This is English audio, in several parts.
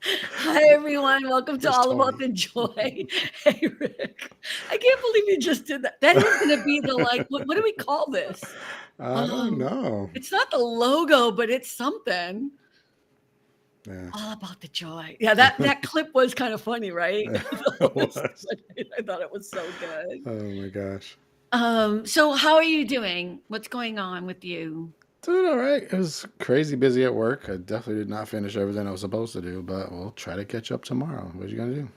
Hi, everyone. Welcome to There's All About Tony. the Joy. Hey, Rick. I can't believe you just did that. That is going to be the what do we call this? I don't know. It's not the logo, but it's something. Yeah. All About the Joy. Yeah, that clip was kind of funny, right? It was. I thought it was so good. Oh my gosh. So how are you doing? What's going on with you? Doing all right. It was crazy busy at work. I definitely did not finish everything I was supposed to do, but we'll try to catch up tomorrow. What are you gonna do?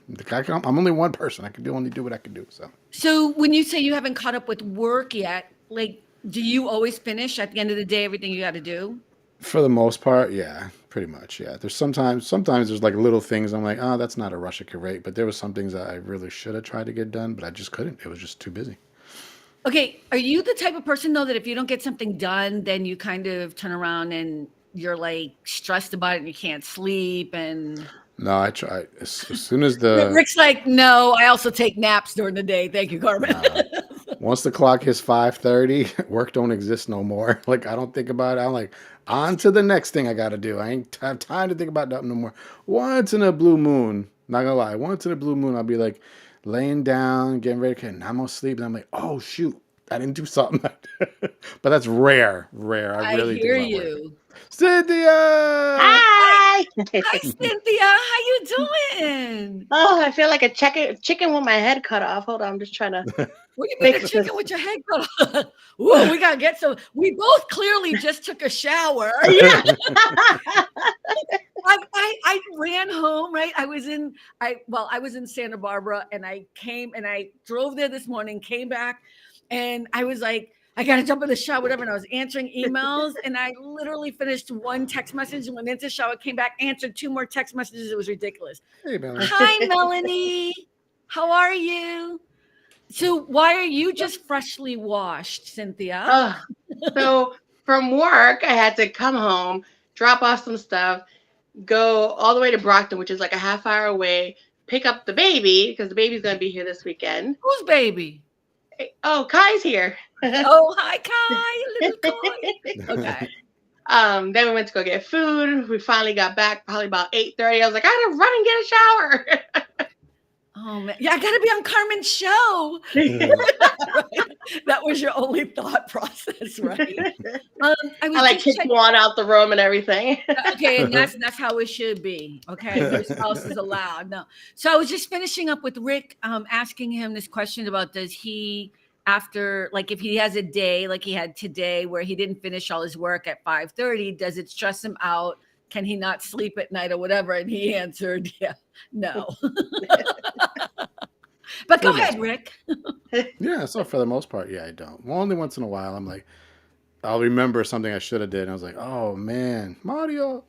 I'm only one person. I can only do what I can do. So when you say you haven't caught up with work yet, like, do you always finish at the end of the day everything you got to do? For the most part, yeah, pretty much. Yeah. There's sometimes there's like little things I'm like, oh, that's not a rush I could rate. But there was some things that I really should have tried to get done, but I just couldn't. It was just too busy. Okay, are you the type of person though that if you don't get something done, then you kind of turn around and you're like stressed about it and you can't sleep and No, I try as soon as the Rick's like, no, I also take naps during the day. Thank you, Carmen. nah, once the clock hits 5:30, work don't exist no more. Like I don't think about it. I'm like on to the next thing I got to do. I ain't have time to think about that no more. Once in a blue moon, not gonna lie, once in a blue moon, I'll be like laying down, getting ready, okay, and I'm gonna sleep, and I'm like, oh shoot, I didn't do something. But that's rare, rare. I I really think hear about work. you. Cynthia. Hi, Hi. hi, Cynthia. How you doing? Oh, I feel like a chicken with my head cut off. Hold on, I'm just trying to What do you mean a fix chicken this. with your head cut off? Ooh, we gotta get some. We both clearly just took a shower. Yeah. I ran home, right? I was in Santa Barbara and I drove there this morning, came back, and I was like, I gotta jump in the shower, whatever. And I was answering emails and I literally finished one text message and went into the shower, came back, answered two more text messages. It was ridiculous. Hey, Melanie. Hi, Melanie. How are you? So why are you just freshly washed, Cynthia? Oh, so from work, I had to come home, drop off some stuff, go all the way to Brockton, which is like a half hour away, pick up the baby because the baby's gonna be here this weekend. Whose baby? Oh, Kai's here. Oh, hi, Kai, little Kai. Okay. Then we went to go get food. We finally got back probably about 8:30. I was like, I gotta run and get a shower. Oh man, yeah, I gotta be on Carmen's show. Right? That was your only thought process, right? I was I like just kicked Juan out the room and everything. okay, and that's how it should be. Okay, no spouse is allowed. No, so I was just finishing up with Rick, asking him this question about does he after like if he has a day like he had today where he didn't finish all his work at 5:30, does it stress him out? Can he not sleep at night or whatever? And he answered, yeah, no. But go ahead, Rick. Yeah, so for the most part, yeah, I don't. Well, only once in a while, I'm like, I'll remember something I should have did, and I was like, oh man, Mario,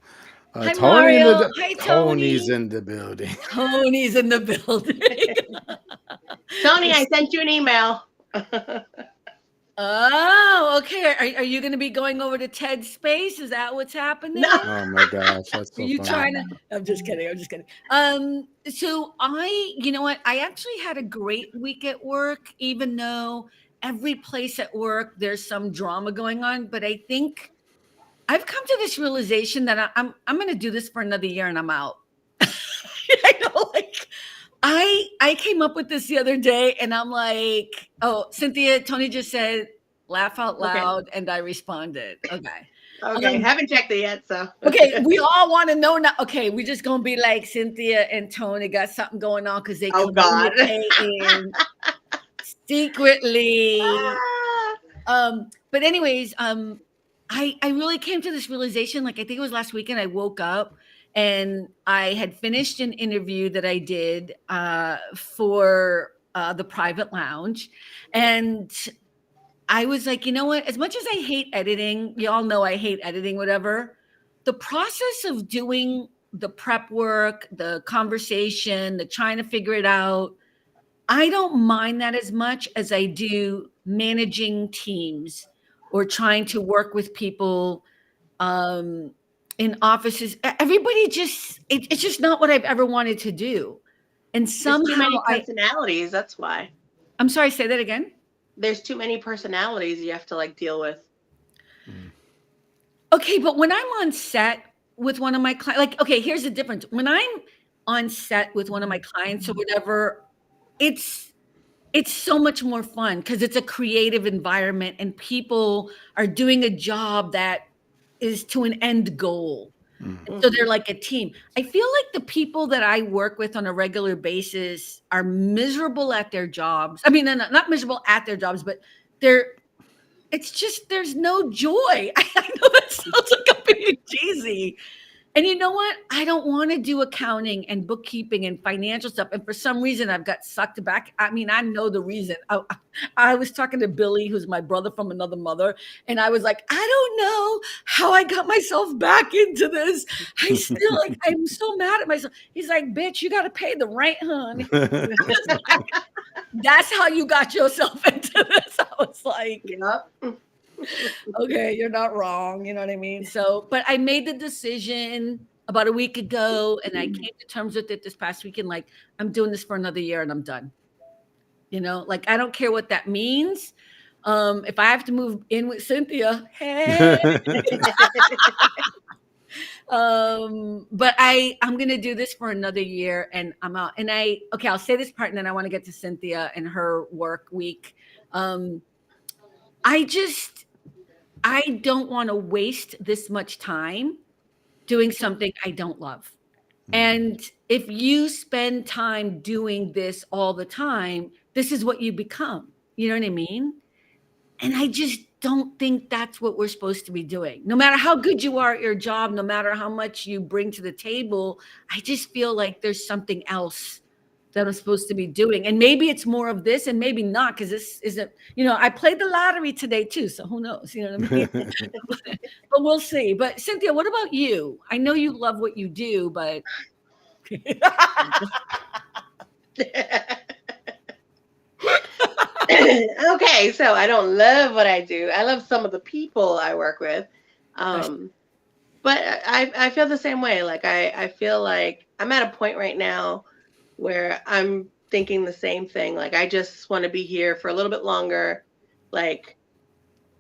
Hi, Mario. Hi, Tony's Tony. in the building. Tony's in the building. Tony, I sent you an email. Oh, okay. Are you going to be going over to Ted's space? Is that what's happening? No. Oh my gosh, that's Are so you funny. trying to? I'm just kidding. I'm just kidding. So you know what? I actually had a great week at work, even though every place at work there's some drama going on. But I think I've come to this realization that I'm going to do this for another year and I'm out. I know, like I came up with this the other day, and I'm like, oh, Cynthia, Tony just said, laugh out Okay. loud, and I responded. Okay. Okay. Haven't checked it yet, so. Okay, we all want to know now. Okay, we're just gonna be like Cynthia and Tony got something going on because they Oh God. communicating secretly. But anyways, I really came to this realization. Like I think it was last weekend. I woke up and I had finished an interview that I did for the private lounge, and I was like, you know what? As much as I hate editing, you all know I hate editing, whatever. The process of doing the prep work, the conversation, the trying to figure it out, I don't mind that as much as I do managing teams or trying to work with people in offices. Everybody it's just not what I've ever wanted to do. And There's too somehow many personalities. That's why. I'm sorry, say that again. There's too many personalities you have to like deal with. Okay, but when I'm on set, with one of my clients, like, okay, here's the difference. When I'm on set with one of my clients or whatever, it's so much more fun because it's a creative environment and people are doing a job that is to an end goal. So they're like a team. I feel like the people that I work with on a regular basis are miserable at their jobs. I mean, not miserable at their jobs, but it's just, there's no joy. I know that sounds like a bit cheesy. And you know what? I don't want to do accounting and bookkeeping and financial stuff. And for some reason, I've got sucked back. I mean, I know the reason. I was talking to Billy, who's my brother from another mother. And I was like, I don't know how I got myself back into this. I still, like, I'm so mad at myself. He's like, bitch, you got to pay the rent, hon. Like, that's how you got yourself into this. I was like, Yep. okay, you're not wrong. You know what I mean? So, but I made the decision about a week ago and I came to terms with it this past weekend. Like, I'm doing this for another year and I'm done. You know, like, I don't care what that means. If I have to move in with Cynthia, hey. But I'm going to do this for another year and I'm out. And okay, I'll say this part and then I want to get to Cynthia and her work week. I don't want to waste this much time doing something I don't love. And if you spend time doing this all the time, this is what you become. You know what I mean? And I just don't think that's what we're supposed to be doing. No matter how good you are at your job, no matter how much you bring to the table, I just feel like there's something else that I'm supposed to be doing. And maybe it's more of this and maybe not, because this isn't, I played the lottery today too. So who knows, you know what I mean? But we'll see. But Cynthia, what about you? I know you love what you do, but. Okay, so I don't love what I do. I love some of the people I work with. But I feel the same way. Like I feel like I'm at a point right now where I'm thinking the same thing. Like, I just want to be here for a little bit longer. Like,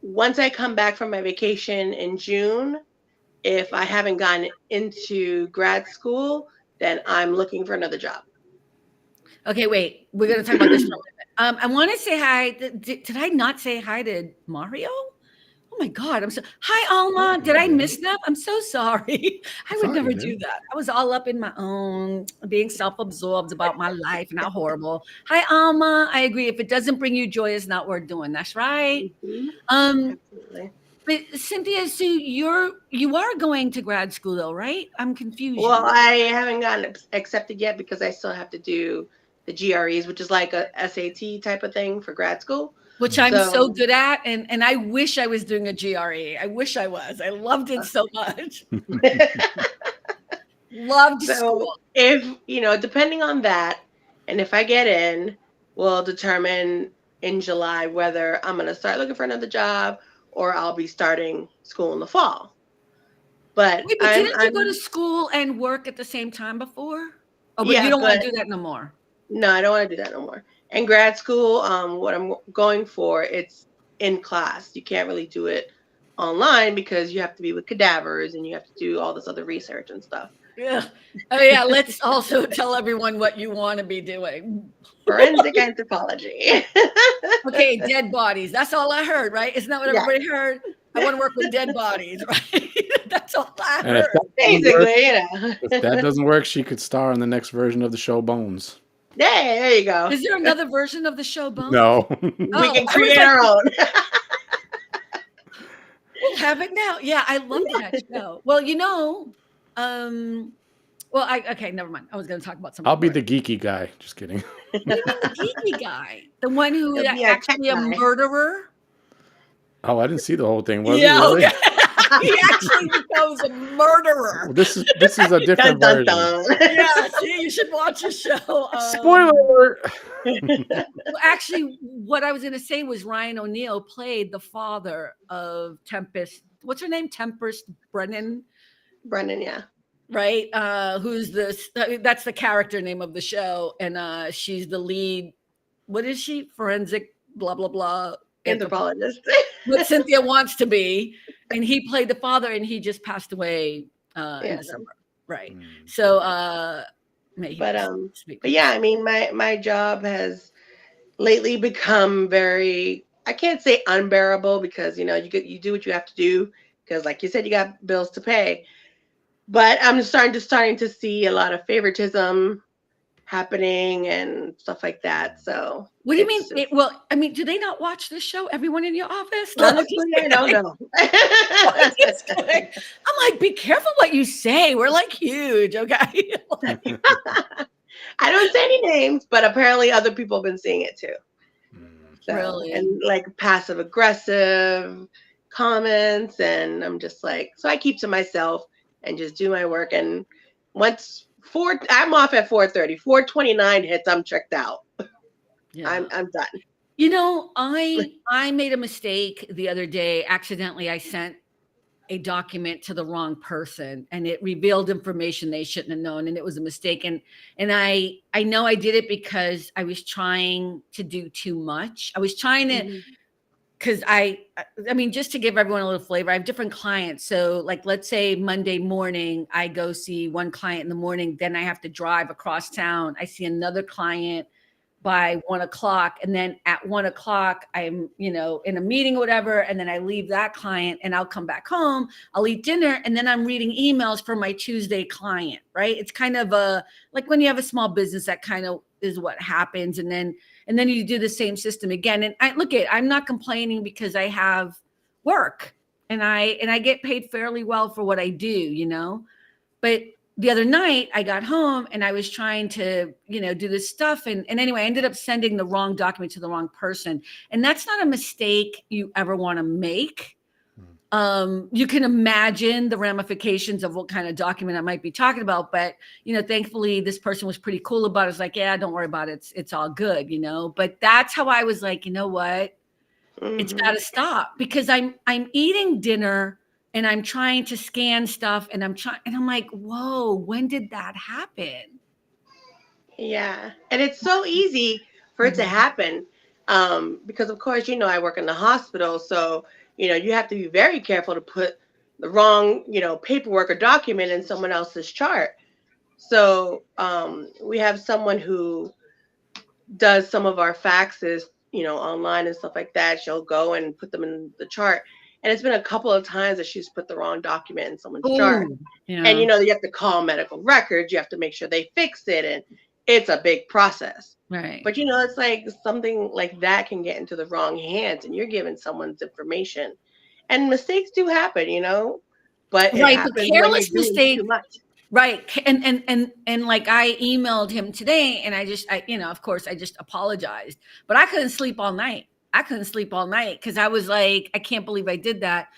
once I come back from my vacation in June, if I haven't gone into grad school, then I'm looking for another job. Okay, wait. We're going to talk about this for a minute. I want to say hi. Did I not say hi to Mario? Oh my God. Hi, Alma. Did I miss them? I'm so sorry. I would never do that. I was all up in my own, being self-absorbed about my life and how horrible. Hi, Alma. I agree. If it doesn't bring you joy, it's not worth doing. That's right. Absolutely. But Cynthia, so you are going to grad school though, right? I'm confused. Well, I haven't gotten accepted yet because I still have to do the GREs, which is like a SAT type of thing for grad school. Which I'm so good at, and I wish I was doing a GRE. I wish I was. I loved it so much. Loved school. If, depending on that, and if I get in, we'll determine in July whether I'm going to start looking for another job or I'll be starting school in the fall. But, wait, but didn't you go to school and work at the same time before? Oh, but you don't want to do that no more. No, I don't want to do that no more. And grad school, what I'm going for, it's in class. You can't really do it online because you have to be with cadavers and you have to do all this other research and stuff. Yeah. Oh, yeah. Let's also tell everyone what you want to be doing. Forensic anthropology. Okay, dead bodies. That's all I heard, right? Isn't that what everybody heard? I want to work with dead bodies, right? That's all I heard. Basically, if that doesn't work, she could star in the next version of the show Bones. Yeah, there you go. Is there another version of the show Bones? No. We can create our own. We'll have it now. Yeah, I love that show. Well, okay, never mind. I was going to talk about something. I'll be the geeky guy. Just kidding. The geeky guy. The one who is actually a murderer. Oh, I didn't see the whole thing. Was he really? Okay. He actually becomes a murderer. Well, this is a different version. Yeah, see, you should watch the show. Spoiler alert. Well, actually, what I was going to say was Ryan O'Neal played the father of Tempest. What's her name? Tempest Brennan. Brennan, yeah. Right? That's the character name of the show. And she's the lead. What is she? Forensic, blah, blah, blah. Anthropologist. What Cynthia wants to be. And he played the father and he just passed away in Yeah. December. Right. Mm. So may he But speak but with yeah, us. I mean, my job has lately become very, I can't say unbearable, because you do what you have to do, because like you said, you got bills to pay. But I'm starting to see a lot of favoritism happening and stuff like that. So What do you mean? it's just, Well, I mean, do they not watch this show? Everyone in your office? No, I'm just honestly, I don't kidding. know. I'm just kidding. I'm like, be careful what you say. We're like huge, okay? I don't say any names, but apparently other people have been seeing it too. Mm. So, Really? and like passive aggressive comments, and I'm just like, so I keep to myself and just do my work. And once I'm off at 4:30. 4:29 hits, I'm checked out. Yeah. I'm done. You know, I made a mistake the other day. Accidentally, I sent a document to the wrong person, and it revealed information they shouldn't have known, and it was a mistake. And I know I did it because I was trying to do too much. I was trying to, Mhm. because I mean, just to give everyone a little flavor, I have different clients. So like, let's say Monday morning, I go see one client in the morning, then I have to drive across town. I see another client by 1 o'clock. And then at 1 o'clock, I'm, in a meeting or whatever. And then I leave that client and I'll come back home, I'll eat dinner. And then I'm reading emails for my Tuesday client, right? It's kind of like when you have a small business, that kind of is what happens. And then you do the same system again. And I'm not complaining because I have work and I get paid fairly well for what I do. But the other night I got home and I was trying to, do this stuff. And anyway, I ended up sending the wrong document to the wrong person. And that's not a mistake you ever want to make. You can imagine the ramifications of what kind of document I might be talking about, but thankfully this person was pretty cool about it. It's like, yeah, don't worry about it. It's all good, But that's how I was like, you know what? It's got Mhm. to stop, because I'm eating dinner and I'm trying to scan stuff and I'm like, whoa, when did that happen? Yeah, and it's so easy for it to Mhm. happen, because of course, I work in the hospital, so you have to be very careful to put the wrong, paperwork or document in someone else's chart. So we have someone who does some of our faxes, online and stuff like that. She'll go and put them in the chart, and it's been a couple of times that she's put the wrong document in someone's chart. Oh, And yeah, you have to call medical records, you have to make sure they fix it, and it's a big process. right. But it's like something like that can get into the wrong hands, and you're giving someone's information. And mistakes do happen, but it Right, but happens when you're careless doing too mistake. much. Right. And like I emailed him today and of course I just apologized, but I couldn't sleep all night. I couldn't sleep all night because I was like, I can't believe I did that.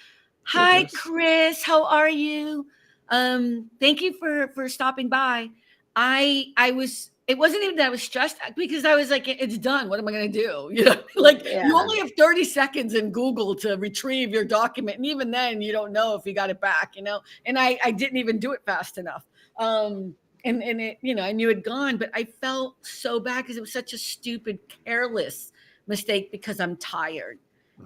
Hey, Hi, Chris. Chris. How are you? Thank you for stopping by. I was it wasn't even that I was stressed because I was like, it's done. What am I gonna do? Like you Yeah. only have 30 seconds in Google to retrieve your document. And even then you don't know if you got it back. And I didn't even do it fast enough. And it, I knew it gone, but I felt so bad because it was such a stupid, careless mistake because I'm tired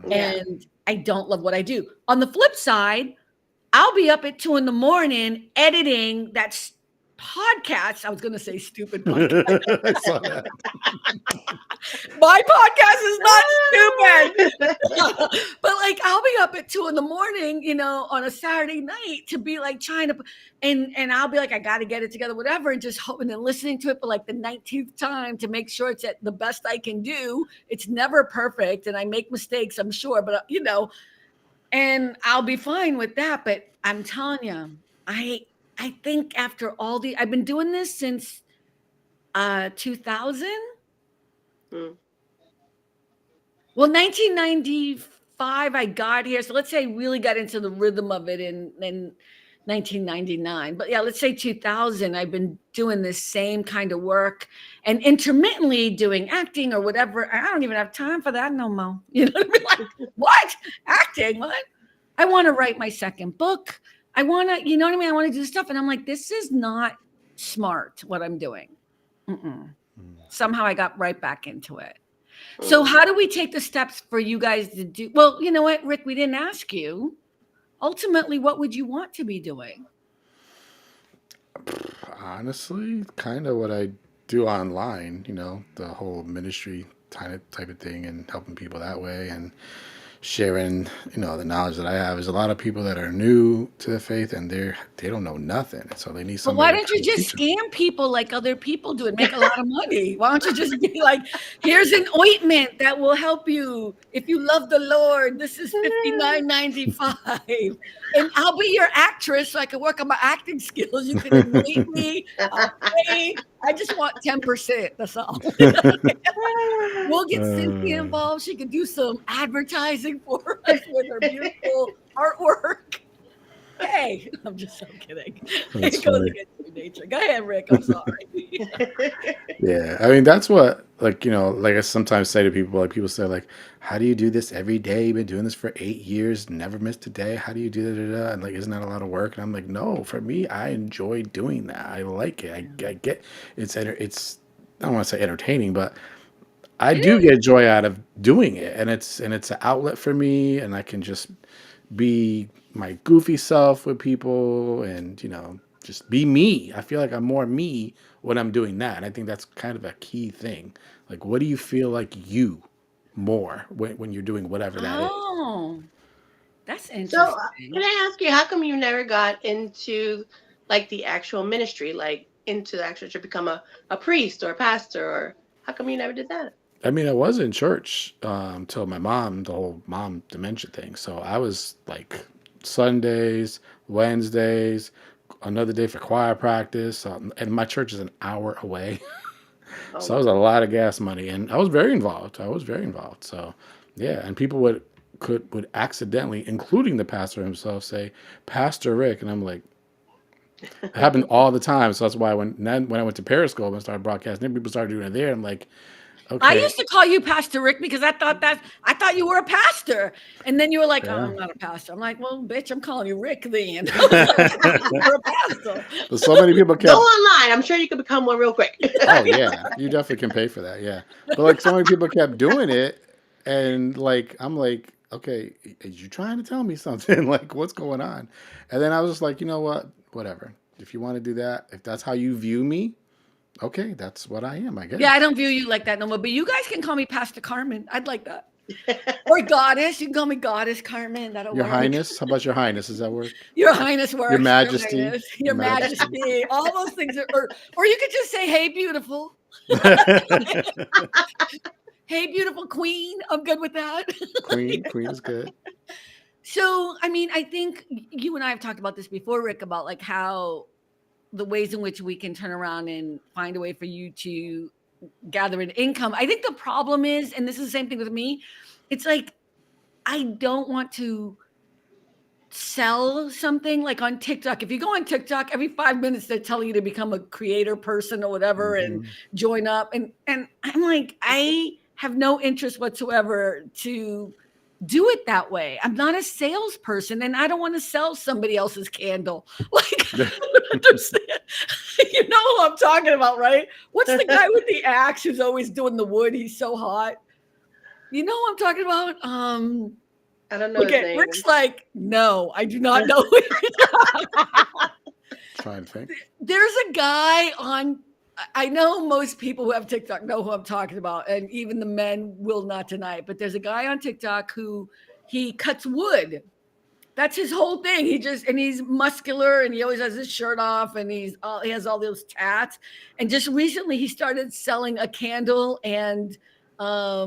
Yeah. and I don't love what I do. On the flip side, I'll be up at 2 a.m. editing that podcast. I was going to say stupid podcast. I saw that. My podcast is not stupid. But like I'll be up at 2 a.m, on a Saturday night to be like trying to and I'll be like, I gotta get it together, whatever, and just hoping and listening to it for like the 19th time to make sure it's at the best I can do. It's never perfect and I make mistakes, I'm sure, but and I'll be fine with that. But I'm telling you, I think after I've been doing this since 2000. Mm. Well, 1995, I got here. So let's say I really got into the rhythm of it in 1999. But yeah, let's say 2000, I've been doing this same kind of work and intermittently doing acting or whatever. I don't even have time for that no more. You know what I mean? Like, what? Acting? What? I want to write my second book. I want to, you know what I mean? I want to do stuff. And I'm like, this is not smart what I'm doing. Mm-mm. Somehow I got right back into it. So Mm. how do we take the steps for you guys to do? Well, you know what, Rick, we didn't ask you. Ultimately, what would you want to be doing? Honestly, kind of what I do online, the whole ministry type of thing and helping people that way and sharing, the knowledge that I have. There's a lot of people that are new to the faith and they don't know nothing. And so they need But somebody why to don't you kind of just teach them. scam people like other people do and make a lot of money? Why don't you just be like, here's an ointment that will help you if you love the Lord. This is $59.95. And I'll be your actress so I can work on my acting skills. You can anoint me. I'll pay. I just want 10%. That's all. We'll get Cynthia Uh, involved. She can do some advertising for us with her beautiful artwork. Hey, I'm just so kidding. that's It goes funny. against your nature. Go ahead, Rick. I'm sorry. Yeah, I mean that's what like I sometimes say to people. Like people say, like, "How do you do this every day? You've been doing this for 8 years, never missed a day. How do you do that?" And like, isn't that a lot of work? And I'm like, no, for me, I enjoy doing that. I like it. I get it's I don't want to say entertaining, but I It do is. get joy out of doing it, and it's an outlet for me, and I can just be my goofy self with people and just be me. I feel like I'm more me when I'm doing that, and I think that's kind of a key thing. Like, what do you feel like you more when you're doing whatever that is? Oh, that's So, can interesting. I ask you, how come you never got into like the actual ministry, like into the actual to become a priest or a pastor, or how come you never did that? I mean, I was in church till my mom, the whole mom dementia thing. So I was like Sundays, Wednesdays, another day for choir practice, and my church is an hour away. Oh So that was a wow. lot of gas money, and I was very involved. I was very involved. So, yeah, and people would accidentally, including the pastor himself, say Pastor Rick, and I'm like, it happened all the time. So that's why when I went to Periscope and started broadcasting, then people started doing it there. I'm like, I okay, used to call you Pastor Rick because I thought you were a pastor. And then you were like, oh, yeah. I'm not a pastor. I'm like, well, bitch, I'm calling you Rick then. I was like, you're a pastor. But so many people Go kept, online. I'm sure you could become one real quick. oh yeah, you definitely can pay for that, yeah. But like so many people kept doing it, and like I'm like, okay, are you trying to tell me something? Like, what's going on? And then I was just like, you know what? Whatever. If you want to do that, if that's how you view me, okay, that's what I am, I Yeah, I guess. don't view you like that no more. But you guys can call me Pastor Carmen. I'd like that. Or Goddess. You can call me Goddess Carmen. That'll Your work. Highness, how about your Highness? Does that work? Your Highness Your works. Your Majesty, Highness. your Your Majesty. Majesty. All those things are, or you could just say, hey, beautiful. Hey, beautiful queen. I'm good with that. Queen is good. So, I mean, I think you and I have talked about this before, Rick, about like how the ways in which we can turn around and find a way for you to gather an income. I think the problem is, and this is the same thing with me, it's like I don't want to sell something like on TikTok. If you go on TikTok, every 5 minutes they're telling you to become a creator person or whatever and Hmm. join up. And I'm like, I have no interest whatsoever to do it that way. I'm not a salesperson and I don't want to sell somebody else's candle. Like, I don't understand. You know who I'm talking about, right? What's the guy with the axe who's always doing the wood? He's so hot. You know what I'm talking about? I don't know his Okay, name. Rick's like, no, I do not know. Trying to think. There's a guy on. I know most people who have TikTok know who I'm talking about, and even the men will not deny it. But there's a guy on TikTok who he cuts wood. That's his whole thing. He's muscular and he always has his shirt off and he has all those tats. And just recently he started selling a candle and a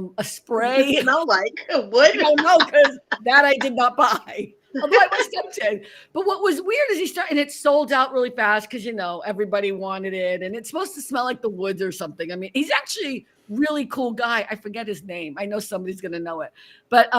What does it spray. smell like? I Wood? don't know because that I did not buy. Although I was tempted. But what was weird is he started, and it sold out really fast because, everybody wanted it. And it's supposed to smell like the woods or something. I mean, he's actually really cool guy. I forget his name. I know somebody's going to know it. But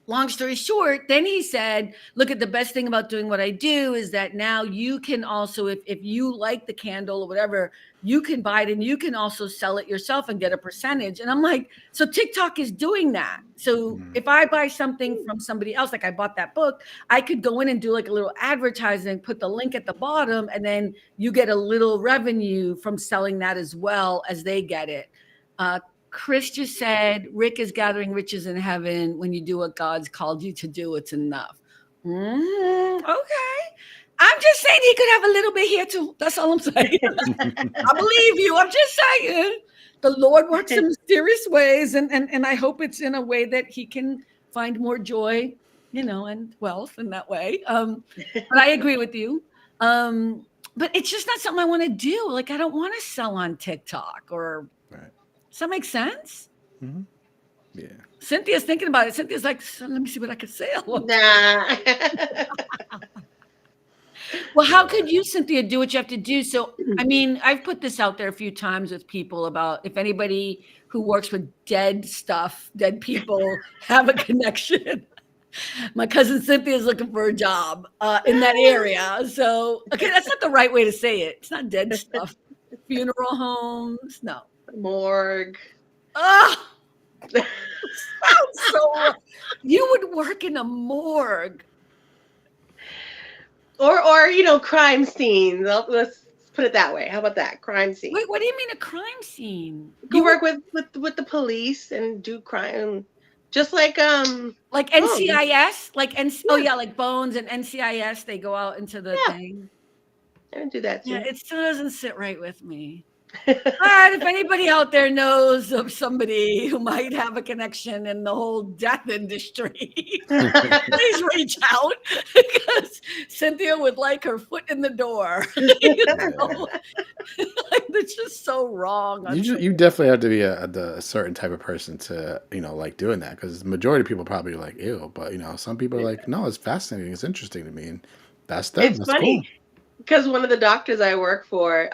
long story short, then he said, look, at the best thing about doing what I do is that now you can also, if you like the candle or whatever, you can buy it and you can also sell it yourself and get a percentage. And I'm like, so TikTok is doing that. So Mhm. if I buy something from somebody else, like I bought that book, I could go in and do like a little advertising, put the link at the bottom, and then you get a little revenue from selling that as well as they get it. Uh, Chris just said, Rick is gathering riches in heaven. When you do what God's called you to do, it's enough. Okay. I'm just saying he could have a little bit here too. That's all I'm saying. I believe you. I'm just saying the Lord works in mysterious ways, and I hope it's in a way that he can find more joy, and wealth in that way. But I agree with you. But it's just not something I want to do. Like I don't want to sell on TikTok or. Right. Does that make sense? Mm-hmm. Yeah. Cynthia's thinking about it. Cynthia's like, so let me see what I can sell. Nah. Well, how could you, Cynthia, do what you have to do? So, I mean, I've put this out there a few times with people about if anybody who works with dead people have a connection. My cousin Cynthia is looking for a job in that area. So, okay, that's not the right way to say it. It's not dead stuff. Funeral homes, no. Morgue. Oh, sounds so. You would work in a morgue. Or crime scenes. Let's put it that way. How about that? Crime scene. Wait, what do you mean a crime scene? You work with the police and do crime, just like NCIS, like Bones and NCIS. They go out into the thing. I do that too. Yeah, it still doesn't sit right with me. But if anybody out there knows of somebody who might have a connection in the whole death industry, please reach out because Cynthia would like her foot in the door. It's just so wrong. You definitely have to be a certain type of person to like doing that, because the majority of people probably are like ew, but some people are like, no, it's fascinating, it's interesting to me, and that's them. It's that's funny. Cool. Because one of the doctors I work for,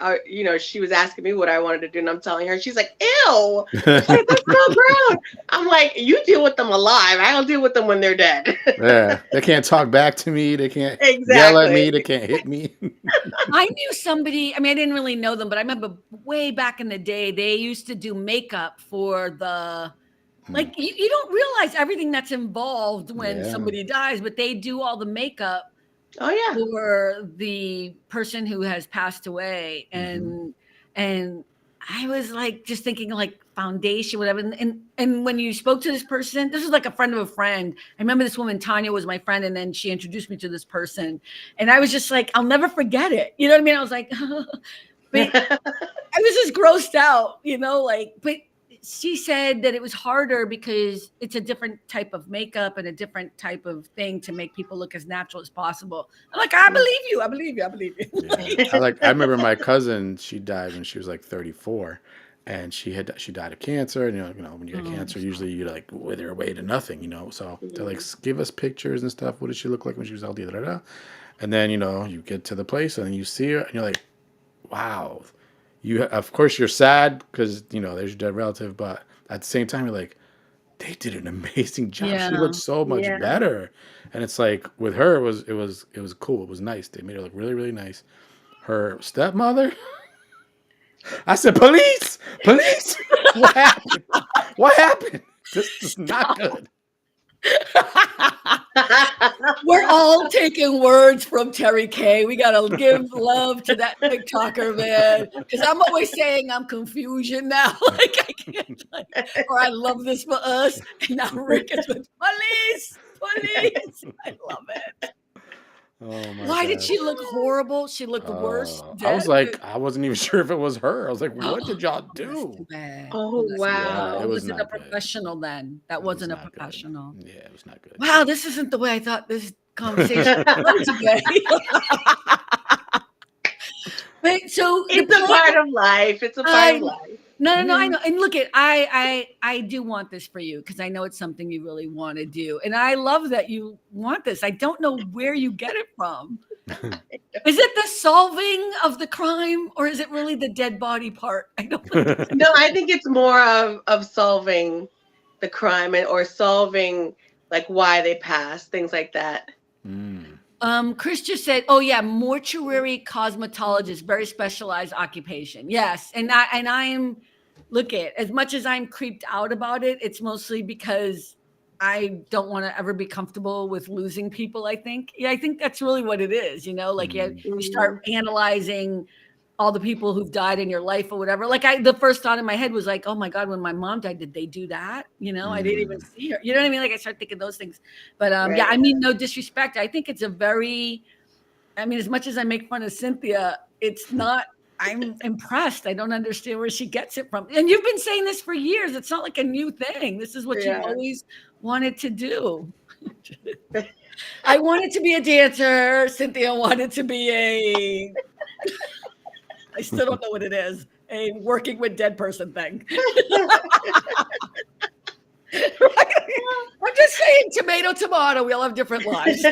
she was asking me what I wanted to do, and I'm telling her, she's like, ew, she's like, that's so gross. I'm like, you deal with them alive. I don't deal with them when they're dead. Yeah, they can't talk back to me. They can't yell at me. They can't hit me. I knew somebody, I mean, I didn't really know them, but I remember way back in the day, they used to do makeup for the, like, you don't realize everything that's involved when somebody dies, but they do all the makeup. Oh yeah, for the person who has passed away, and I was like just thinking like foundation, whatever. And when you spoke to this person, this was like a friend of a friend. I remember this woman Tanya was my friend, and then she introduced me to this person, and I was just like, I'll never forget it. You know what I mean? I was like, but I was just grossed out, but. She said that it was harder because it's a different type of makeup and a different type of thing to make people look as natural as possible. I'm like, I believe you. Yeah. I remember my cousin, she died when she was like 34, and she died of cancer. And when you get cancer, usually you like wither away to nothing, So they're like, give us pictures and stuff. What did she look like when she was healthy? And then you get to the place and you see her, and you're like, wow. Of course, you're sad because there's your dead relative, but at the same time, you're like, they did an amazing job. Yeah. She looked so much better, and it's like with her, it was cool. It was nice. They made her look really, really nice. Her stepmother, I said, police! What happened? What happened? This is not good. We're all taking words from Terry K. We gotta give love to that TikToker, man. Because I'm always saying I'm confusion now. Like I can't, or I love this for us. And now Rick is with police. I love it. Oh my Why did she look horrible? She looked worse. I was like, I wasn't even sure if it was her. I was like, what did y'all do? Oh, wow. It wasn't a professional then. That wasn't a professional. Good. Yeah, it was not good. Wow, this isn't the way I thought this conversation was today. But so it's a part of life. It's a part of life. No, I know. And look I do want this for you because I know it's something you really want to do. And I love that you want this. I don't know where you get it from. Is it the solving of the crime or is it really the dead body part? I don't know. No, I think it's more of solving the crime or solving like why they passed, things like that. Chris just said, oh yeah, mortuary cosmetologist, very specialized occupation. Yes. And I'm look at as much as I'm creeped out about it, it's mostly because I don't want to ever be comfortable with losing people. I think that's really what it is. Like you start analyzing all the people who've died in your life or whatever. Like the first thought in my head was like, oh my God, when my mom died, did they do that? I didn't even see her. You know what I mean? Like I start thinking those things, but right. Yeah, I mean, no disrespect. I think it's a very, I mean, as much as I make fun of Cynthia, it's not. I'm impressed. I don't understand where she gets it from. And you've been saying this for years. It's not like a new thing. This is what you've always wanted to do. I wanted to be a dancer. Cynthia wanted to be a. I still don't know what it is. A working with dead person thing. I'm just saying, tomato. We all have different lives.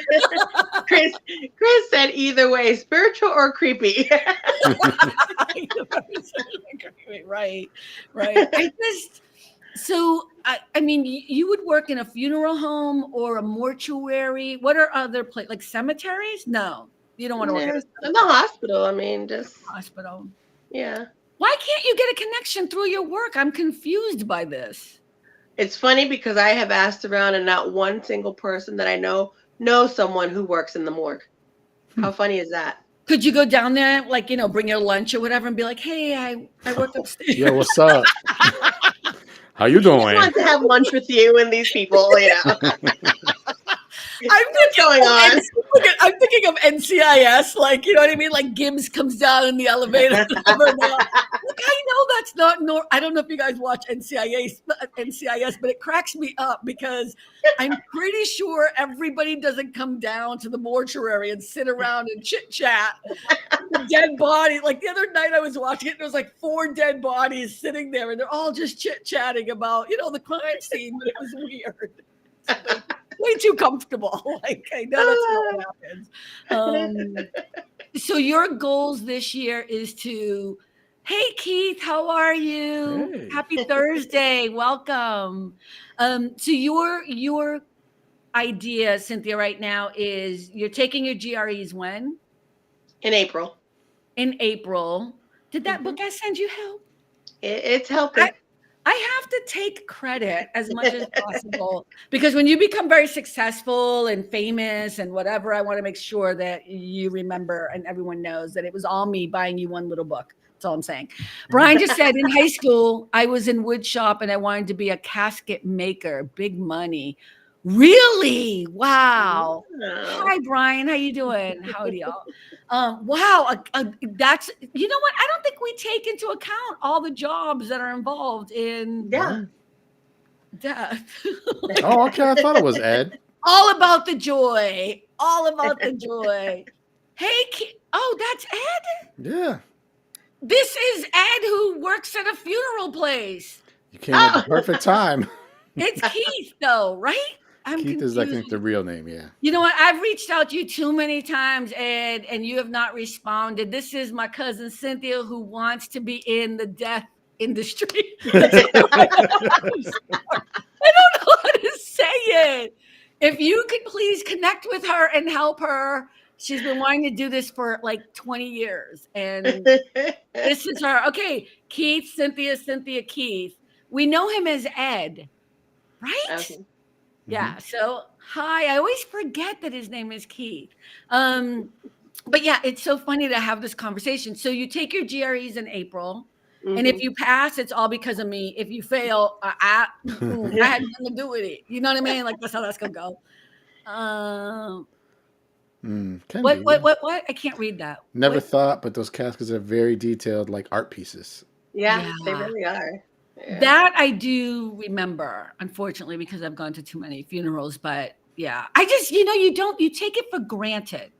Chris said either way, spiritual or creepy. Right. I mean, you would work in a funeral home or a mortuary. What are other places, like cemeteries? No, you don't want to work in the hospital. I mean, just hospital. Yeah. Why can't you get a connection through your work? I'm confused by this. It's funny because I have asked around and not one single person that I know knows someone who works in the morgue. How funny is that? Could you go down there, like, bring your lunch or whatever and be like, hey, I work upstairs. Yo, what's up? How you doing? I want to have lunch with you and these people, What's going on? I'm thinking of NCIS, like, you know what I mean? Like Gibbs comes down in the elevator. Look, I know that's not I don't know if you guys watch NCIS, but it cracks me up because I'm pretty sure everybody doesn't come down to the mortuary and sit around and chit chat. The dead body. Like the other night I was watching it, there was like 4 dead bodies sitting there, and they're all just chit chatting about, the crime scene, but it was weird. Way too comfortable. Like, I know that's not what happens. So your goals this year is to, hey Keith, how are you? Hey. Happy Thursday. Welcome. So your idea, Cynthia, right now is you're taking your GREs when? In April. In April. Did that book I send you help? It's helping. I have to take credit as much as possible because when you become very successful and famous and whatever, I want to make sure that you remember and everyone knows that it was all me buying you one little book. That's all I'm saying. Brian just said in high school, I was in wood shop and I wanted to be a casket maker, big money. Really? Wow. Hi, Brian. How you doing? Howdy, y'all. Wow. That's, you know what? I don't think we take into account all the jobs that are involved in death. Oh, okay. I thought it was Ed. All about the joy. All about the joy. Hey, that's Ed? Yeah. This is Ed who works at a funeral place. You came at the perfect time. It's Keith, though, right? Keith is, I think, the real name, yeah. You know what? I've reached out to you too many times, Ed, and you have not responded. This is my cousin Cynthia who wants to be in the death industry. I don't know how to say it. If you could please connect with her and help her. She's been wanting to do this for like 20 years. And this is her. Okay, Keith, Cynthia, Keith. We know him as Ed, right? Okay. Yeah. So, hi. I always forget that his name is Keith. But yeah, it's so funny to have this conversation. So you take your GREs in April, and if you pass, it's all because of me. If you fail, I had nothing to do with it. You know what I mean? Like that's how that's gonna go. What? I can't read that. Never thought, but those caskets are very detailed, like art pieces. Yeah. They really are. Yeah. That I do remember, unfortunately, because I've gone to too many funerals. But yeah, I just, you take it for granted.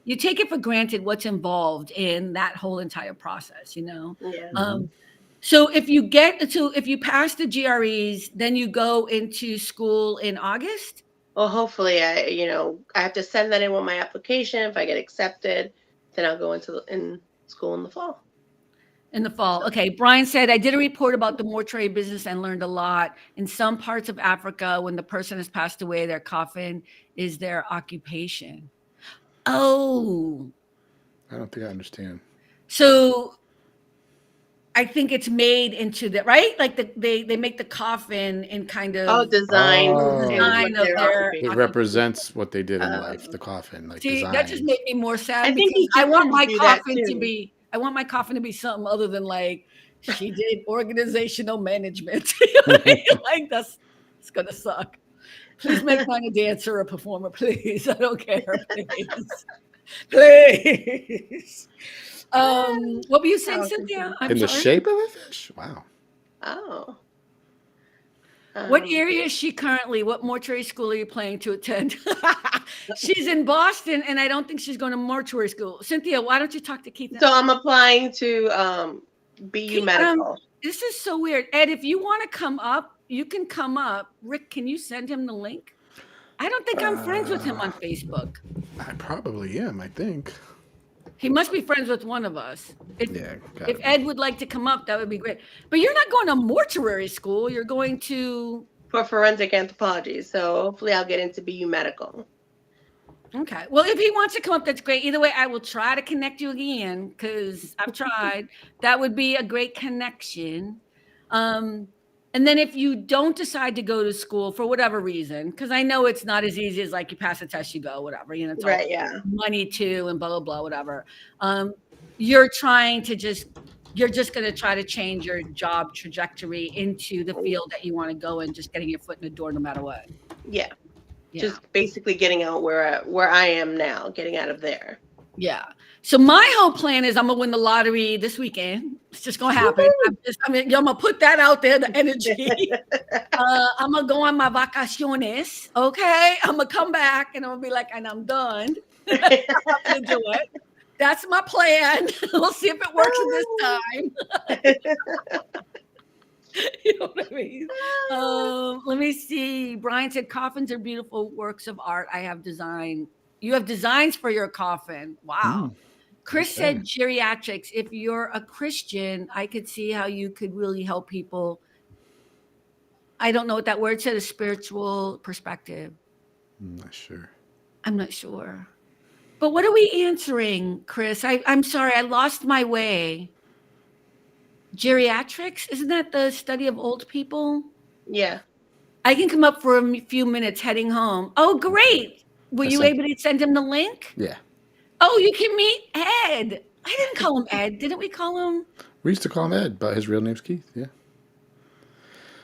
You take it for granted what's involved in that whole entire process, Yeah. So if you pass the GREs, then you go into school in August. Well, hopefully, I have to send that in with my application. If I get accepted, then I'll go in school in the fall. In the fall. Okay. Brian said, I did a report about the mortuary business and learned a lot. In some parts of Africa, when the person has passed away, their coffin is their occupation. Oh. I don't think I understand. So I think it's made into the, right? Like they make the coffin in kind of design of their. It represents what they did in life, the coffin. Like see, that just made me more sad think because I want my coffin to be. I want my coffin to be something other than like she did organizational management. Like it's gonna suck. Please make mine a dancer or a performer, please. I don't care, please. Please. What were you saying, I was Cynthia? thinking, I'm In the sorry. shape of a fish? Wow. oh. What Um, area is she currently? What mortuary school are you planning to attend? She's in Boston, and I don't think she's going to mortuary school. Cynthia, why don't you talk to Keith? so I'm applying to BU Keith, Medical. this is so weird. Ed, if you want to come up, you can come up. Rick, can you send him the link? I don't think I'm friends with him on Facebook. I probably am, I think. He must be friends with one of us. Yeah, gotta If be. Ed would like to come up, that would be great. But you're not going to mortuary school. You're going to. For forensic anthropology. So hopefully I'll get into BU Medical. Okay. Well, if he wants to come up, that's great. Either way, I will try to connect you again because I've tried. That would be a great connection. And then if you don't decide to go to school for whatever reason, because I know it's not as easy as like you pass a test, you go, whatever, it's all Right, yeah. money too and blah, blah, blah, whatever. You're just going to try to change your job trajectory into the field that you want to go in, just getting your foot in the door no matter what. Yeah. Yeah. Just basically getting out where I am now, getting out of there. Yeah. So my whole plan is I'm gonna win the lottery this weekend. It's just gonna happen. I'm gonna put that out there, the energy. I'm gonna go on my vacaciones. Okay. I'm gonna come back and I'm gonna be like, and I'm done. I'm gonna do it. That's my plan. We'll see if it works this time. You know what I mean? Let me see. Brian said coffins are beautiful works of art. I have design. You have designs for your coffin. Wow. Chris said geriatrics. If you're a Christian, I could see how you could really help people. I don't know what that word said, a spiritual perspective. I'm not sure. But what are we answering, Chris? I'm sorry, I lost my way. Geriatrics? Isn't that the study of old people? Yeah. I can come up for a few minutes heading home. Oh, great. Were you able to send him the link? Yeah. Oh, you can meet Ed. I didn't call him Ed. Didn't we call him? We used to call him Ed, but his real name's Keith. Yeah.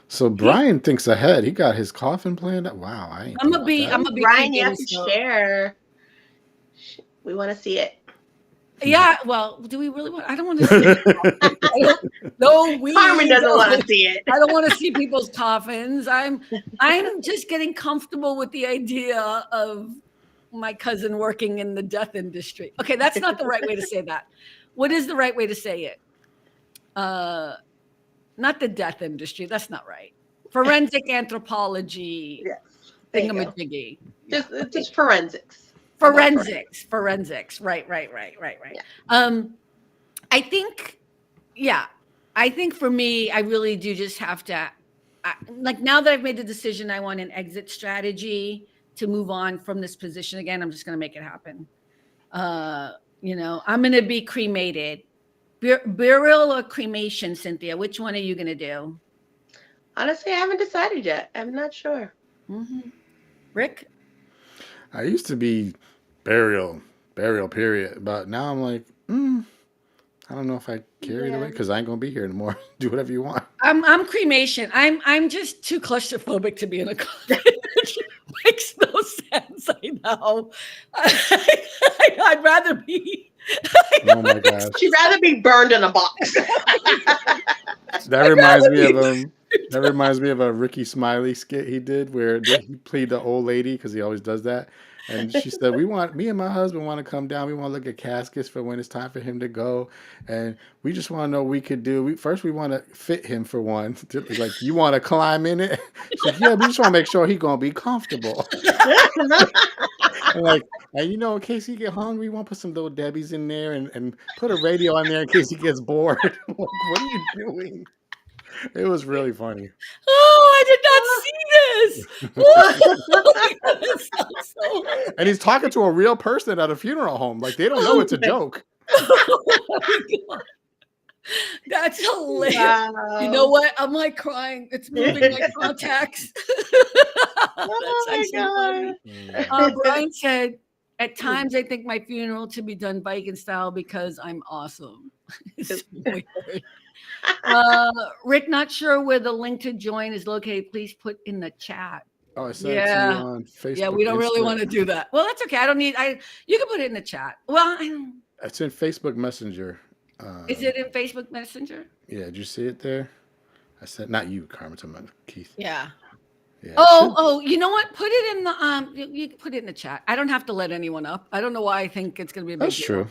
So Brian thinks ahead. He got his coffin planned. Wow. I'm gonna be Brian, you have to share. We want to see it. Yeah, well, do we really want? I don't want to see it. No, Carmen doesn't want to see it. I don't want to see people's coffins. I'm just getting comfortable with the idea of my cousin working in the death industry. Okay, that's not the right way to say that. What is the right way to say it? Not the death industry. That's not right. Forensic anthropology. Yes. Thingamajiggy. Just forensics. Forensics. Right. Yeah. I think for me, I really do just have to, like now that I've made the decision, I want an exit strategy to move on from this position again. I'm just going to make it happen. I'm going to be cremated. Burial or cremation, Cynthia? Which one are you going to do? Honestly, I haven't decided yet. I'm not sure. Mm-hmm. Rick? I used to be burial period, but now I'm like, I don't know if I carry the weight because I ain't gonna be here anymore. Do whatever you want. I'm cremation. I'm just too claustrophobic to be in a coffin. It makes no sense. I know. I'd rather be. Oh my gosh. She'd rather be burned in a box. That reminds me of a Ricky Smiley skit he did where he played the old lady because he always does that. And she said, me and my husband want to come down. We want to look at caskets for when it's time for him to go. And we just want to know what we could do. First, we want to fit him for one. Like, you want to climb in it? She's like, yeah, we just want to make sure he's going to be comfortable. And in case he get hungry, we want to put some little Debbies in there and put a radio on there in case he gets bored. Like, what are you doing? It was really funny. Oh, I did not see this. And he's talking to a real person at a funeral home. Like, they don't know it's a joke. That's hilarious. Wow. You know what? I'm like crying. It's moving like contacts. Oh my God. Brian said, at times I think my funeral to be done Viking style because I'm awesome. It's weird. Rick, not sure where the link to join is located. Please put in the chat. Oh, I sent it to you Yeah. on Yeah, Facebook, we don't really Insta. want to do that. Well, that's okay. I don't need. You can put it in the chat. Well, I don't. It's in Facebook Messenger. Is it in Facebook Messenger? Yeah, did you see it there? I said not you, Carmen. I'm talking about Keith. Yeah. Yeah, it Oh, should. oh, you know what? Put it in the you can put it in the chat. I don't have to let anyone up. I don't know why I think it's gonna be a big That's deal. true.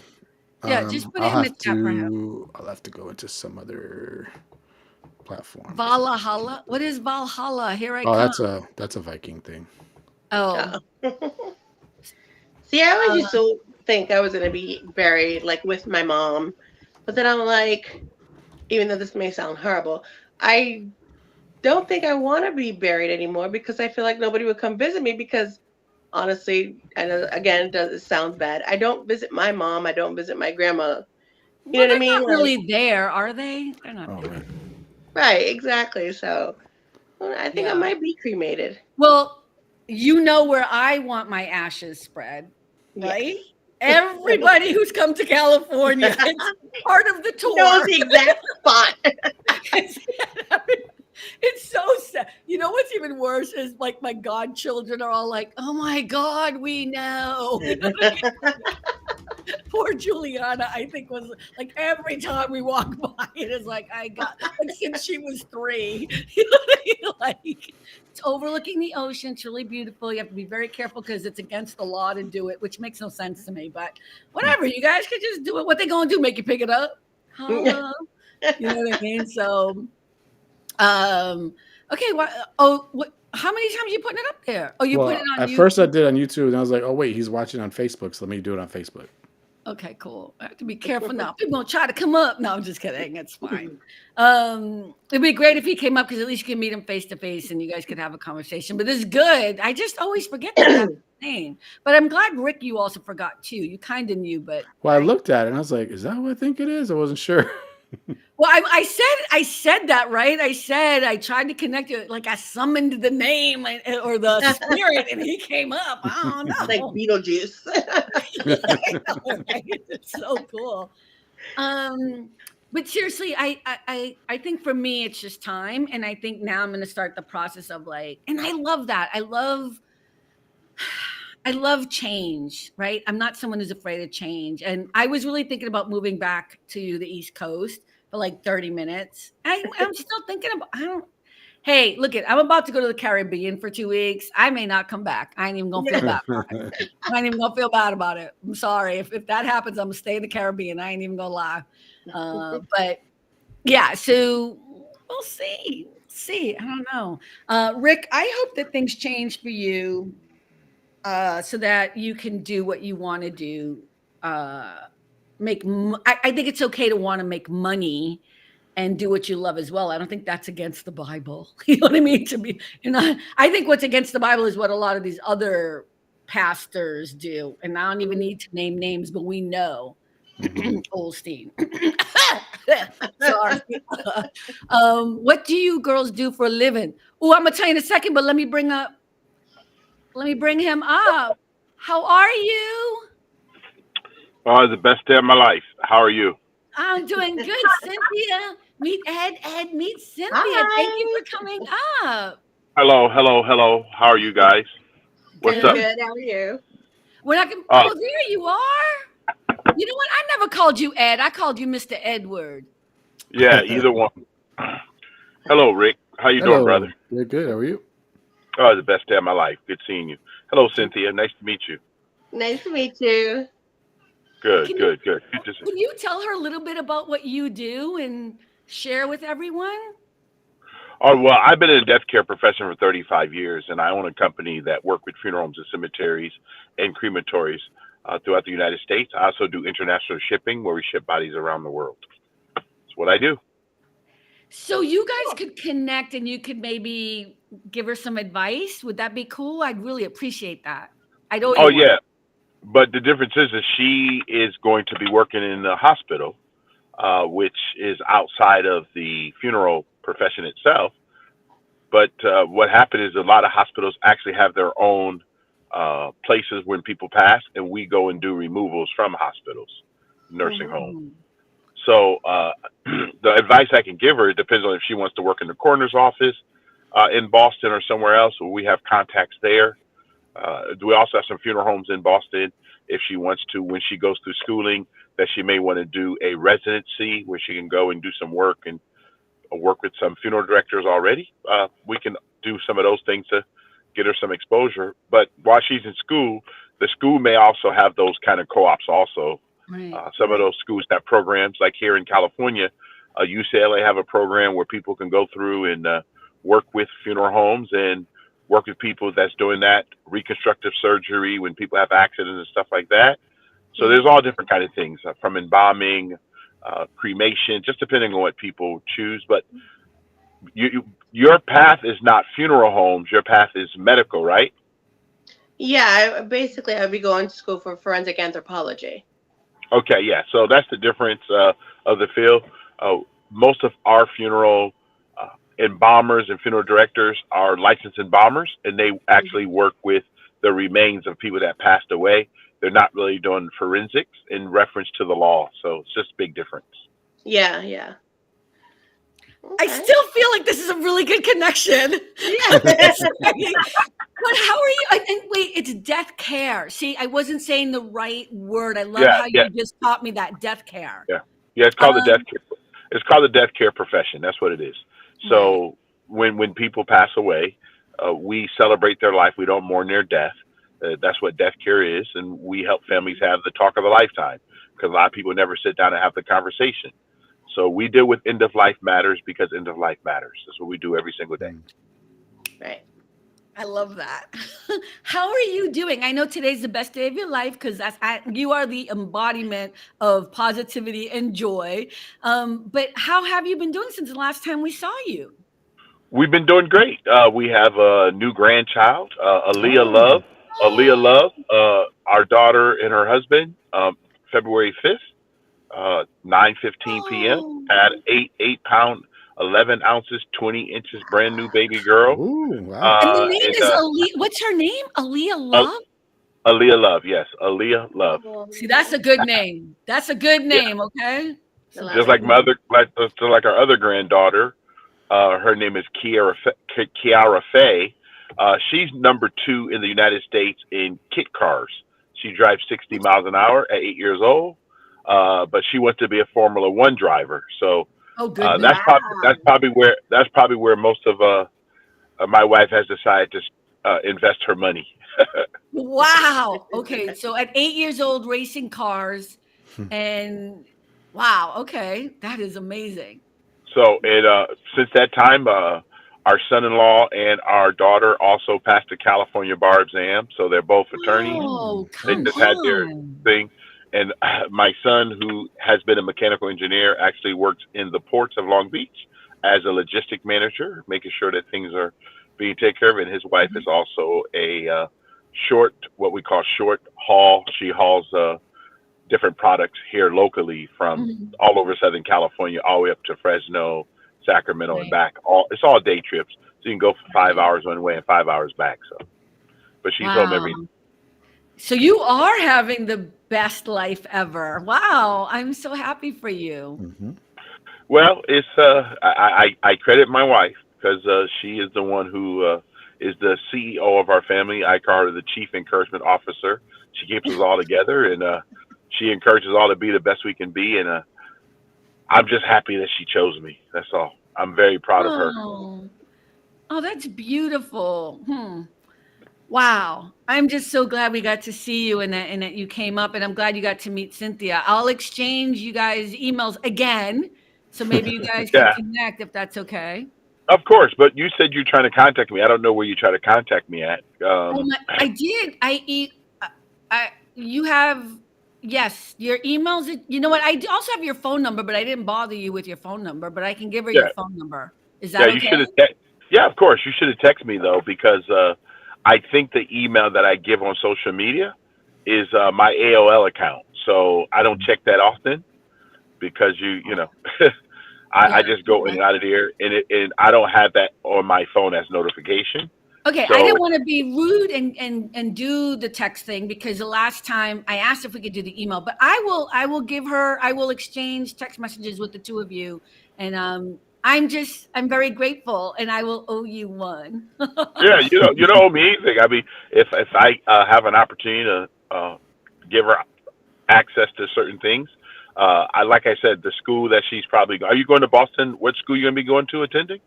Yeah, just put it in the chat for him. I'll have to go into some other platform. Valhalla. What is Valhalla? Here I Oh, come. that's a Viking thing. Oh. See, I always used Uh, to think I was gonna be buried like with my mom, but then I'm like, even though this may sound horrible, I don't think I want to be buried anymore because I feel like nobody would come visit me because honestly, I know again it sounds bad. I don't visit my mom. I don't visit my grandma. You well, know what I they're mean? not Like, really there, are they? They're not Oh there. wait. right, exactly. So well, I think I Yeah. might be cremated. Well, you know where I want my ashes spread, right? Yes. Everybody who's come to California, it's part of the Knows tour. the exact spot. It's, it's so sad. You know what's even worse is like my godchildren are all like, "Oh my God, we know." You know what I mean? Poor Juliana, I think was like every time we walk by, it is like I got like since she was 3. You know what I mean? Like it's overlooking the ocean. It's really beautiful. You have to be very careful because it's against the law to do it, which makes no sense to me. But whatever, you guys could just do it. What they gonna do? Make you pick it up? Hello, you know what I mean? So, okay. What? Oh, what? How many times you putting it up there? Oh, you put it Well, on at first I YouTube. did on YouTube, and I was like, oh wait, he's watching on Facebook, so let me do it on Facebook. Okay, cool. I have to be careful now. People gonna try to come up. No, I'm just kidding. It's fine. It'd be great if he came up because at least you can meet him face to face and you guys could have a conversation. But this is good. I just always forget that that's the name. But I'm glad Rick, you also forgot too. You kind of knew, but Well, I looked at it and I was like, is that what I think it is? I wasn't sure. well, I said that right. I said I tried to connect it, like I summoned the name or the spirit, and he came up. I don't Like know. Beetlejuice. I know, right? It's so cool. But seriously, I think for me it's just time, and I think now I'm going to start the process of like, and I love that. I love change, right? I'm not someone who's afraid of change, and I was really thinking about moving back to the East Coast for like 30 minutes. I'm still thinking about. I don't. Hey, look it. I'm about to go to the Caribbean for 2 weeks. I may not come back. I ain't even gonna feel bad. I ain't even gonna feel bad about it. I'm sorry. If that happens, I'm gonna stay in the Caribbean. I ain't even gonna lie. But yeah, so we'll see. See, I don't know. Rick, I hope that things change for you so that you can do what you want to do. I think it's okay to want to make money and do what you love as well. I don't think that's against the Bible. You know what I mean? To be, I think what's against the Bible is what a lot of these other pastors do. And I don't even need to name names, but we know Olstein. Sorry. What do you girls do for a living? Oh, I'm gonna tell you in a second, but let me bring him up. How are you? Oh, the best day of my life. How are you? I'm doing good, Cynthia. Meet Ed. Ed, meet Cynthia. Thank you Hi. for coming up. Hello, hello, hello. How are you guys? What's Good, up? Good. good. How are you? We're not gonna, Oh, oh, there you are. You know what? I never called you Ed. I called you Mr. Edward. yeah, either one. Hello, Rick. How you doing, Hello. brother? You're good. How are you? Oh, the best day of my life. Good seeing you. Hello, Cynthia. Nice to meet you. Nice to meet you. Good, Can you good, good. Good to see. can you tell her a little bit about what you do and share with everyone? Oh, well, I've been a death care professional for 35 years, and I own a company that work with funeral homes and cemeteries and crematories throughout the United States. I also do international shipping, where we ship bodies around the world. That's what I do. So you guys could connect and you could maybe give her some advice. Would that be cool? I'd really appreciate that. I know Oh, you one. yeah. But the difference is that she is going to be working in the hospital, which is outside of the funeral profession itself. But what happened is a lot of hospitals actually have their own places when people pass, and we go and do removals from hospitals, nursing homes. Mhm. So the advice I can give her, it depends on if she wants to work in the coroner's office, in Boston or somewhere else. We have contacts there. We also have some funeral homes in Boston if she wants to, when she goes through schooling, that she may want to do a residency where she can go and do some work and work with some funeral directors already. We can do some of those things to get her some exposure. But while she's in school, the school may also have those kind of co-ops also. Right. Some of those schools have programs like here in California. UCLA have a program where people can go through and work with funeral homes and work with people that's doing that reconstructive surgery when people have accidents and stuff like that. So there's all different kind of things from embalming, cremation, just depending on what people choose. But your path is not funeral homes. Your path is medical, right? Yeah, basically, I'd be going to school for forensic anthropology. Okay, yeah. So that's the difference of the field. Uh, Most of our funeral embalmers and funeral directors are licensed embalmers, and they actually work with the remains of people that passed away. They're not really doing forensics in reference to the law. So it's just a big difference. Yeah, yeah. I Okay. still feel like this is a really good connection. Yeah. But how are you? And wait, it's death care. See, I wasn't saying the right word. I love Yeah, how yeah, you just taught me that death care. yeah, yeah. It's called the death Um, care. It's called the death care profession. That's what it is. right. So when people pass away, we celebrate their life. We don't mourn their death. That's what death care is, and we help families have the talk of a lifetime because a lot of people never sit down and have the conversation. So we deal with end of life matters because end of life matters. That's what we do every single day. Right. I love that. How are you doing? I know today's the best day of your life because you are the embodiment of positivity and joy. But how have you been doing since the last time we saw you? We've been doing great. We have a new grandchild, Aaliyah Oh, Love. Aaliyah Love, our daughter and her husband, February 5th, 9:15 p.m. Oh, Had 8 pound, 11 ounces, 20 inches, brand new baby girl. ooh, wow. and the name And is Aaliyah. What's her name? Aaliyah uh, Love? Aaliyah Love, yes, Aaliyah Love. See, that's a good name. That's a good Yeah, name, okay? It's I a love just it. good like my name. other, just like our other granddaughter. Her name is Kiara Faye. She's number 2 in the United States in kit cars. She drives 60 miles an hour at 8 years old, but she wants to be a Formula One driver. So Oh, goodness. Wow. that's probably where most of my wife has decided to invest her money. Wow. Okay. So at 8 years old, racing cars, and wow. Okay. That is amazing. So since that time, our son-in-law and our daughter also passed the California bar exam. So they're both attorneys. Oh, They come Nice. just had their on. thing. And my son, who has been a mechanical engineer, actually works in the ports of Long Beach as a logistic manager, making sure that things are being taken care of. And his wife is also a what we call short haul. She hauls different products here locally from Mhm. all over Southern California, all the way up to Fresno, Sacramento, and Right. back. It's all day trips, so you can go for five Right. hours one way and 5 hours back. So, but she's home every. Wow. So you are having the best life ever. Wow. I'm so happy for you. Hmm. Well, it's I credit my wife because she is the one who is the CEO of our family. I call her the chief encouragement officer. She keeps us all together, and she encourages all to be the best we can be. And I'm just happy that she chose me. That's all. I'm very proud of her. Oh, oh, that's beautiful. Wow. I'm just so glad we got to see you and that you came up, and I'm glad you got to meet Cynthia. I'll exchange you guys emails again. So maybe you guys can Yeah, connect if that's okay. of course. But you said you're trying to contact me. I don't know where you try to contact me at. I did. You have, yes, your emails. You know what? Also have your phone number, but I didn't bother you with your phone number, but I can give her your Yeah, phone number. Is yeah. that You okay? should have. Yeah, of course. You should have texted me though, because I think the email that I give on social media is my AOL account. So I don't check that often because you know I Yeah. just go in and out of there, and I don't have that on my phone as notification. Okay, I So didn't want to be rude and do the text thing because the last time I asked if we could do the email, but I will exchange text messages with the two of you, and I'm very grateful, and I will owe you one. Yeah, you don't owe me anything. I mean, if I have an opportunity to give her access to certain things, I like I said, the school that she's probably. Are you going to Boston? What school you gonna be going to attending?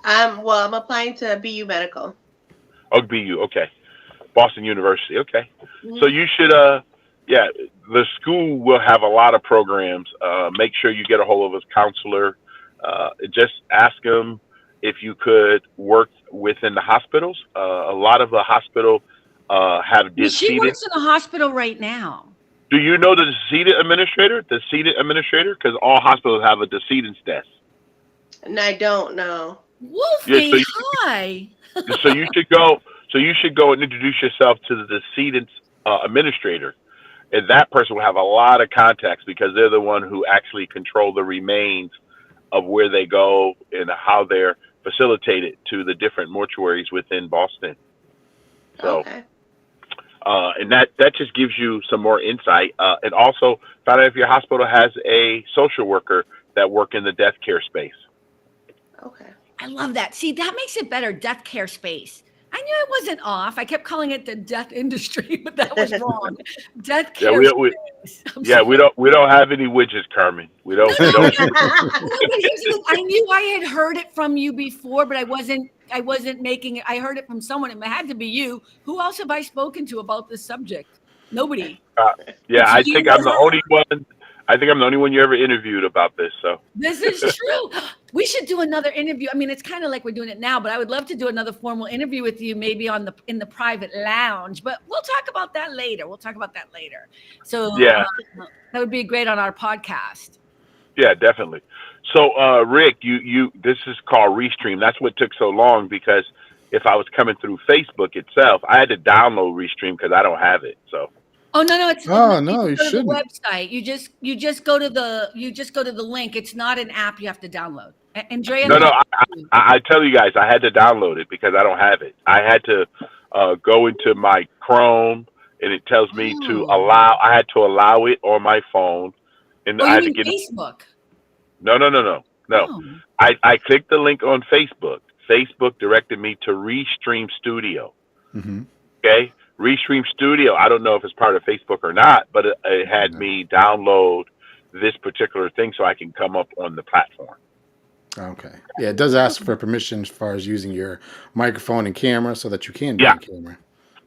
Well, I'm applying to BU Medical. Oh, BU. Okay, Boston University. Okay, so Mhm. you should. Yeah, the school will have a lot of programs. Make sure you get a hold of a counselor. Just ask them if you could work within the hospitals. A lot of the hospital have Well, she seated. works in a hospital right now. Do you know the seated administrator? The seated administrator, because all hospitals have a decedent's desk. And I don't know. Yeah, Wolfie, hi. so you should go. So you should go and introduce yourself to the decedent's administrator, and that person will have a lot of contacts because they're the one who actually control the remains of where they go and how they're facilitated to the different mortuaries within Boston. So, Okay. and that just gives you some more insight, and also find out if your hospital has a social worker that work in the death care space. Okay. I love that. See, that makes it better. Death care space. I knew I wasn't off. I kept calling it the death industry, but that was wrong. Death Yeah, care space. we don't have any widgets, Carmen. We don't. We No, don't. no, but here's the thing. I knew I had heard it from you before, but I wasn't making it. I heard it from someone. It had to be you. Who else have I spoken to about this subject? Nobody. Yeah, It's I you think and I'm the her. only one. I think I'm the only one you ever interviewed about this. So This is true. We should do another interview. I mean, it's kind of like we're doing it now, but I would love to do another formal interview with you, maybe in the private lounge. But we'll talk about that later. So yeah, that would be great on our podcast. yeah, definitely. So Rick, you this is called Restream. That's what took so long because if I was coming through Facebook itself, I had to download Restream because I don't have it. So Oh no, Oh, you no, you just go to the shouldn't. website. You just go to the link. It's not an app you have to download. Andrea no, knows. I tell you guys, I had to download it because I don't have it. I had to go into my Chrome and it tells me to Oh, allow. I had to allow it on my phone, and oh, I you had to mean get. Facebook? No. Oh, I clicked the link on Facebook. Facebook directed me to Restream Studio. Hmm. Okay, Restream Studio. I don't know if it's part of Facebook or not, but it had me download this particular thing so I can come up on the platform. Okay. Yeah, it does ask for permission as far as using your microphone and camera so that you can be Yeah, on camera.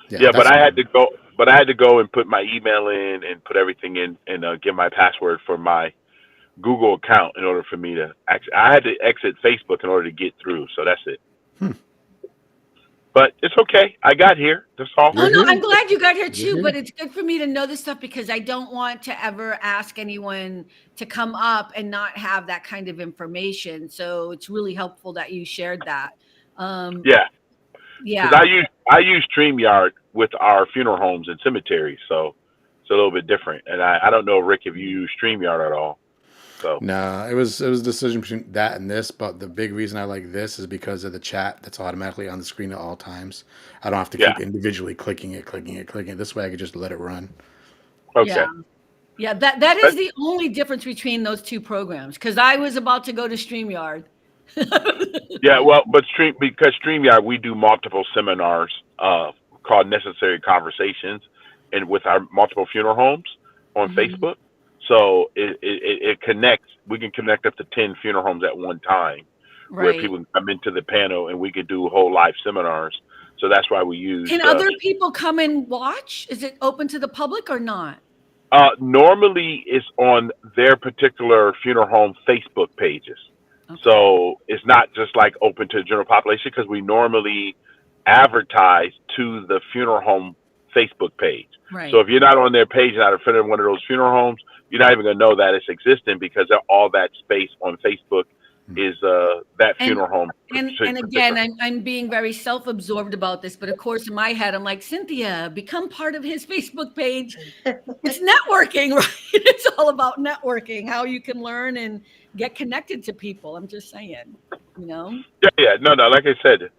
Yeah, yeah, but that's I had fine. to go. But I had to go and put my email in and put everything in and get my password for my Google account in order for me to. I had to exit Facebook in order to get through. So that's it. Hmm. But it's okay. I got here. That's all. oh You're no, I'm here. glad you got here You're too. But here. it's good for me to know this stuff because I don't want to ever ask anyone to come up and not have that kind of information. So it's really helpful that you shared that. Um, Yeah. Because yeah. I use StreamYard with our funeral homes and cemeteries, so it's a little bit different. And I don't know, Rick, if you use StreamYard at all. So No, it was a decision between that and this, but the big reason I like this is because of the chat that's automatically on the screen at all times. I don't have to yeah, keep individually clicking it. This way I could just let it run. Yeah. okay, Yeah, that is but the only difference between those two programs because I was about to go to StreamYard. yeah, well, but because StreamYard we do multiple seminars called Necessary Conversations, and with our multiple funeral homes on Mhm. Facebook, so it connects. We can connect up to 10 funeral homes at one time, where Right. people can come into the panel and we can do whole live seminars. So that's why we use Can other people come and watch? Is it open to the public or not? normally it's on their particular funeral home Facebook pages. Okay. So it's not just like open to the general population because we normally advertise to the funeral home Facebook page. Right. So if you're not on their page, not in front of one of those funeral homes, you're not even going to know that it's existing because all that space on Facebook is that And funeral home. and again, I'm being very self-absorbed about this, but of course in my head I'm like, Cynthia, become part of his Facebook page. It's networking, right? It's all about networking, how you can learn and get connected to people. I'm just saying, you know? Yeah. No. Like I said,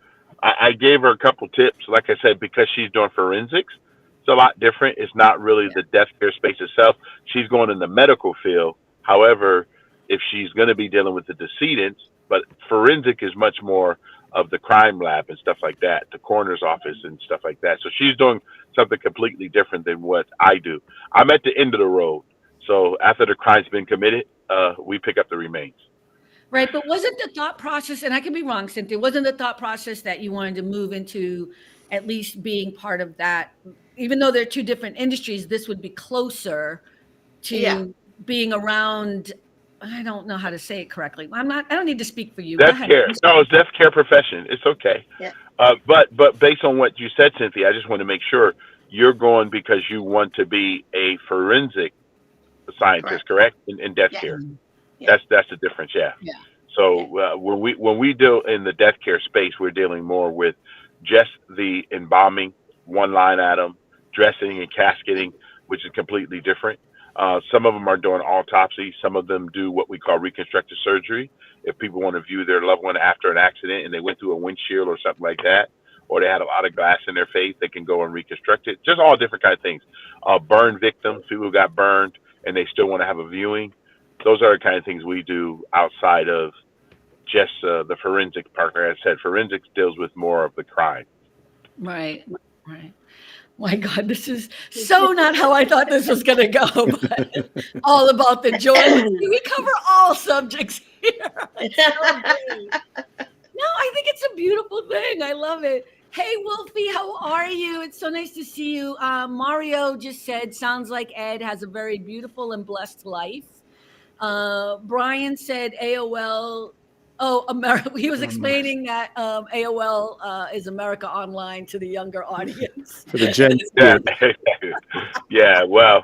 I gave her a couple tips. Like I said, because she's doing forensics, it's a lot different. It's not really Yeah. the death care space itself. She's going in the medical field. However, if she's going to be dealing with the decedents. But forensic is much more of the crime lab and stuff like that, the coroner's office and stuff like that. So she's doing something completely different than what I do. I'm at the end of the road. So after the crime's been committed, we pick up the remains. Right, but wasn't the thought process, and I could be wrong, Cynthia, wasn't the thought process that you wanted to move into at least being part of that, even though they're two different industries, this would be closer Yeah. to being around, I don't know how to say it correctly. I don't need to speak for you. Go Death ahead. care. No, it's death care profession. It's okay. Yeah. But based on what you said, Cynthia, I just want to make sure you're going because you want to be a forensic scientist, correct? In death Yeah. care. Yeah. That's the difference. Yeah. Yeah. So when we deal in the death care space, we're dealing more with just the embalming, one line item, dressing and casketing, which is completely different. Some of them are doing autopsy. Some of them do what we call reconstructive surgery. If people want to view their loved one after an accident and they went through a windshield or something like that, or they had a lot of glass in their face, they can go and reconstruct it. Just all different kind of things. Burn victims, people who got burned and they still want to have a viewing. Those are the kind of things we do outside of just the forensic part. As I said, forensics deals with more of the crime. Right. My God, this is so not how I thought this was going to go, but all about the joy. We cover all subjects here. It's so great. No, I think it's a beautiful thing. I love it. Hey, Wolfie, how are you? It's so nice to see you. Mario just said, sounds like Ed has a very beautiful and blessed life. Brian said AOL. Oh, America. He was explaining that AOL is America Online to the younger audience. For the Gen Z. Yeah. Yeah. Well,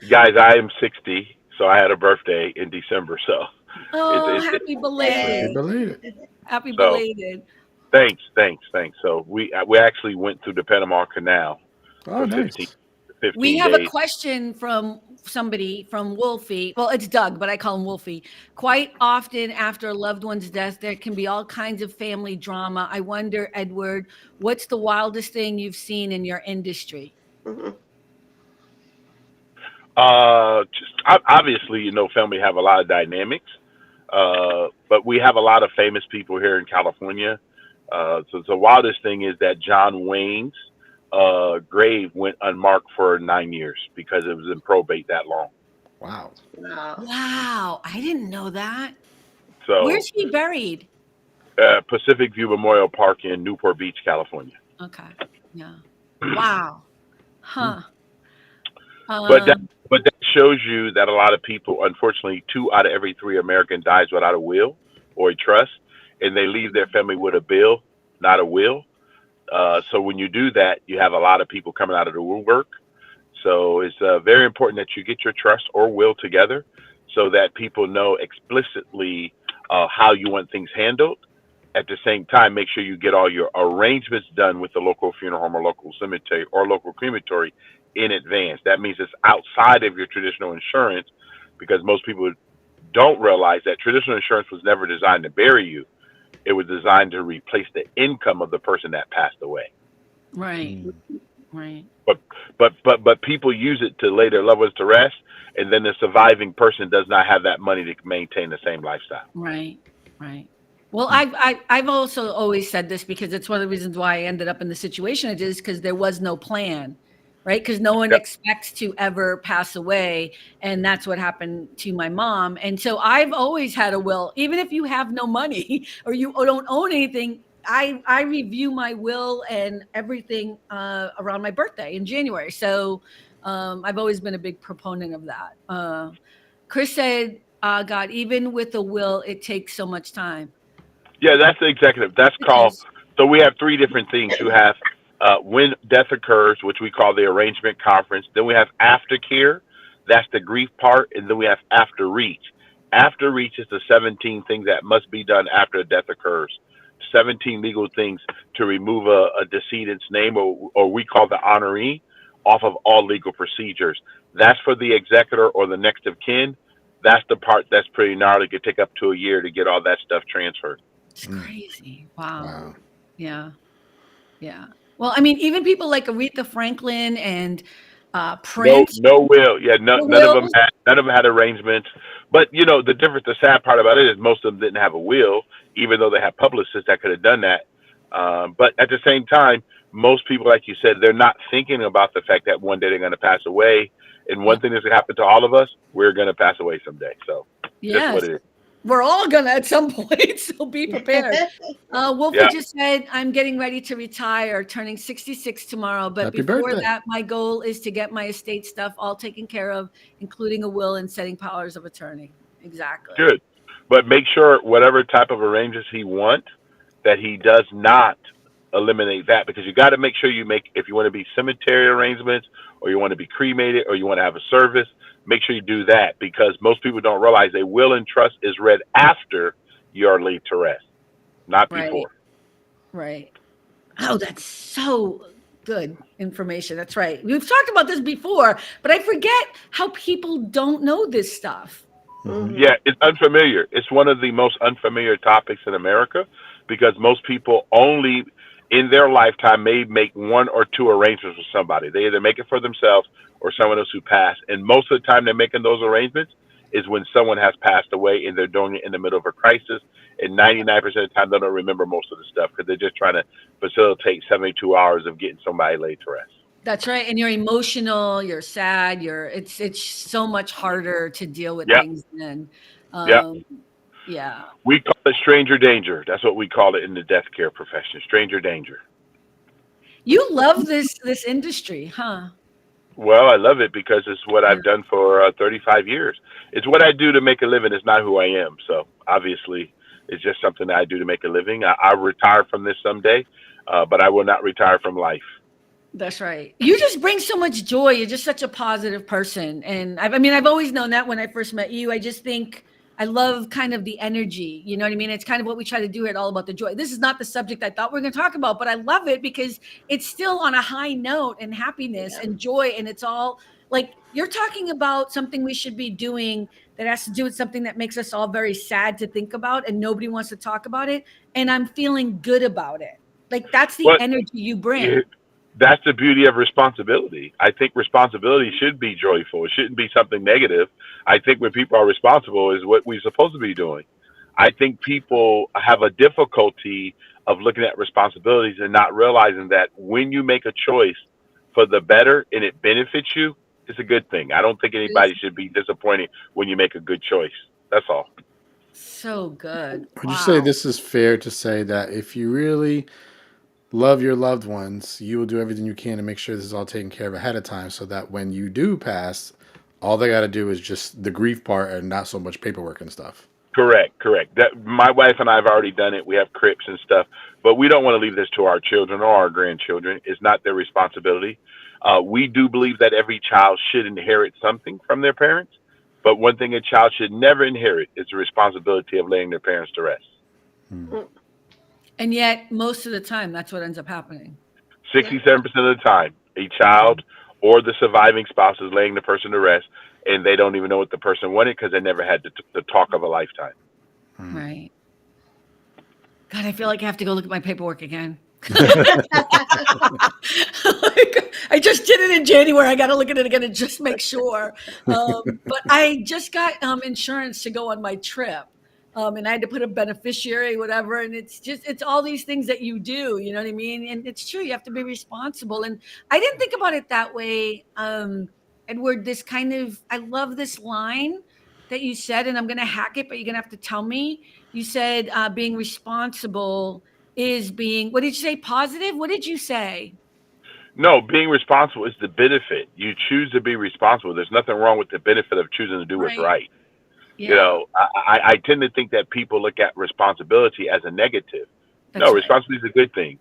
guys, I am 60, so I had a birthday in December. So. Happy belated. Happy belated. Thanks. So we actually went through the Panama Canal. Oh, nice. 15 we have days. a question from somebody, from Wolfie. Well, it's Doug, but I call him Wolfie. Quite often after a loved one's death, there can be all kinds of family drama. I wonder, Edward, what's the wildest thing you've seen in your industry? Mhm. Obviously, family have a lot of dynamics, but we have a lot of famous people here in California. So the wildest thing is that John Wayne's grave went unmarked for 9 years because it was in probate that long. Wow. Wow, I didn't know that. So where's he buried? Pacific View Memorial Park in Newport Beach, California. Okay. Yeah. Wow. Huh. But that shows you that a lot of people, unfortunately, 2 out of every 3 American dies without a will or a trust, and they leave their family with a bill, not a will. So when you do that, you have a lot of people coming out of the woodwork. So it's very important that you get your trust or will together so that people know explicitly how you want things handled. At the same time, make sure you get all your arrangements done with the local funeral home or local cemetery or local crematory in advance. That means it's outside of your traditional insurance, because most people don't realize that traditional insurance was never designed to bury you. It was designed to replace the income of the person that passed away. Right. Right. But people use it to lay their loved ones to rest, and then the surviving person does not have that money to maintain the same lifestyle. Right. Well, I've also always said this, because it's one of the reasons why I ended up in the situation I did, is because there was no plan, right? Because no one expects to ever pass away, and that's what happened to my mom. And so I've always had a will, even if you have no money or you don't own anything. I review my will and everything around my birthday in January. So I've always been a big proponent of that. Chris said, God, even with a will, it takes so much time. Yeah, that's the executive. That's called. So we have 3 different things. You have when death occurs, which we call the arrangement conference. Then we have aftercare. That's the grief part. And then we have after reach. After reach is the 17 things that must be done after a death occurs. 17 legal things to remove a decedent's name, or we call the honoree, off of all legal procedures. That's for the executor or the next of kin. That's the part that's pretty gnarly. It could take up to a year to get all that stuff transferred. It's crazy. Wow. Yeah. Well, I mean, even people like Aretha Franklin and Prince. No will. Yeah, none of them had arrangements. But the sad part about it is most of them didn't have a will, even though they have publicists that could have done that. But at the same time, most people, like you said, they're not thinking about the fact that one day they're going to pass away. And Yeah. one thing that's going to happen to all of us, we're going to pass away someday. So just what Yes. it is. We're all gonna at some point, so be prepared. Wolfie Yeah, just said, I'm getting ready to retire, turning 66 tomorrow. But Happy before birthday. that, my goal is to get my estate stuff all taken care of, including a will and setting powers of attorney. Exactly. good. But make sure whatever type of arrangements he wants, that he does not eliminate that, because you got to make sure you make, if you want to be cemetery arrangements or you want to be cremated or you want to have a service, make sure you do that, because most people don't realize a will and trust is read after you are laid to rest, not Right. before. Right. Oh, that's so good information. That's right. We've talked about this before, but I forget how people don't know this stuff. Yeah, it's unfamiliar. It's one of the most unfamiliar topics in America, because most people only in their lifetime may make one or two arrangements with somebody. They either make it for themselves or someone else who passed. And most of the time they're making those arrangements is when someone has passed away and they're doing it in the middle of a crisis. And 99% of the time they don't remember most of the stuff because they're just trying to facilitate 72 hours of getting somebody laid to rest. That's right. And you're emotional, you're sad, it's so much harder to deal with Yeah, things then. yeah. Yeah. We call it stranger danger. That's what we call it in the death care profession, stranger danger. You love this industry, huh? Well, I love it because it's what Yeah. I've done for 35 years. It's what I do to make a living. It's not who I am. So obviously, it's just something that I do to make a living. I'll retire from this someday, but I will not retire from life. That's right. You just bring so much joy. You're just such a positive person. And I mean, I've always known that when I first met you. I just think I love kind of the energy. You know what I mean? It's kind of what we try to do here at All About the Joy. This is not the subject I thought we were going to talk about, but I love it because it's still on a high note and happiness and joy. And it's all like you're talking about something we should be doing that has to do with something that makes us all very sad to think about and nobody wants to talk about it. And I'm feeling good about it. Like that's the Well, energy you bring. it, that's the beauty of responsibility. I think responsibility should be joyful. It shouldn't be something negative. I think when people are responsible is what we're supposed to be doing. I think people have a difficulty of looking at responsibilities and not realizing that when you make a choice for the better and it benefits you, it's a good thing. I don't think anybody should be disappointed when you make a good choice. That's all. So good. Would you say Wow. this is fair to say that if you really love your loved ones, you will do everything you can to make sure this is all taken care of ahead of time so that when you do pass, all they got to do is just the grief part and not so much paperwork and stuff. Correct, correct. That my wife and I have already done it. We have crypts and stuff, but we don't want to leave this to our children or our grandchildren. It's not their responsibility. We do believe that every child should inherit something from their parents, but one thing a child should never inherit is the responsibility of laying their parents to rest. Hmm. And yet, most of the time, that's what ends up happening. 67% of the time, a child or the surviving spouse is laying the person to rest, and they don't even know what the person wanted because they never had the talk of a lifetime. Right. God, I feel like I have to go look at my paperwork again. I just did it in January. I got to look at it again and just make sure. But I just got insurance to go on my trip. And I had to put a beneficiary, whatever. And it's all these things that you do, you know what I mean? And it's true. You have to be responsible. And I didn't think about it that way. Edward, I love this line that you said, and I'm going to hack it, but you're going to have to tell me. You said being responsible is being, what did you say? Positive? What did you say? No, being responsible is the benefit. You choose to be responsible. There's nothing wrong with the benefit of choosing to do what's Right. right. Yeah, I tend to think that people look at responsibility as a negative. that's No, right. responsibility is a good thing.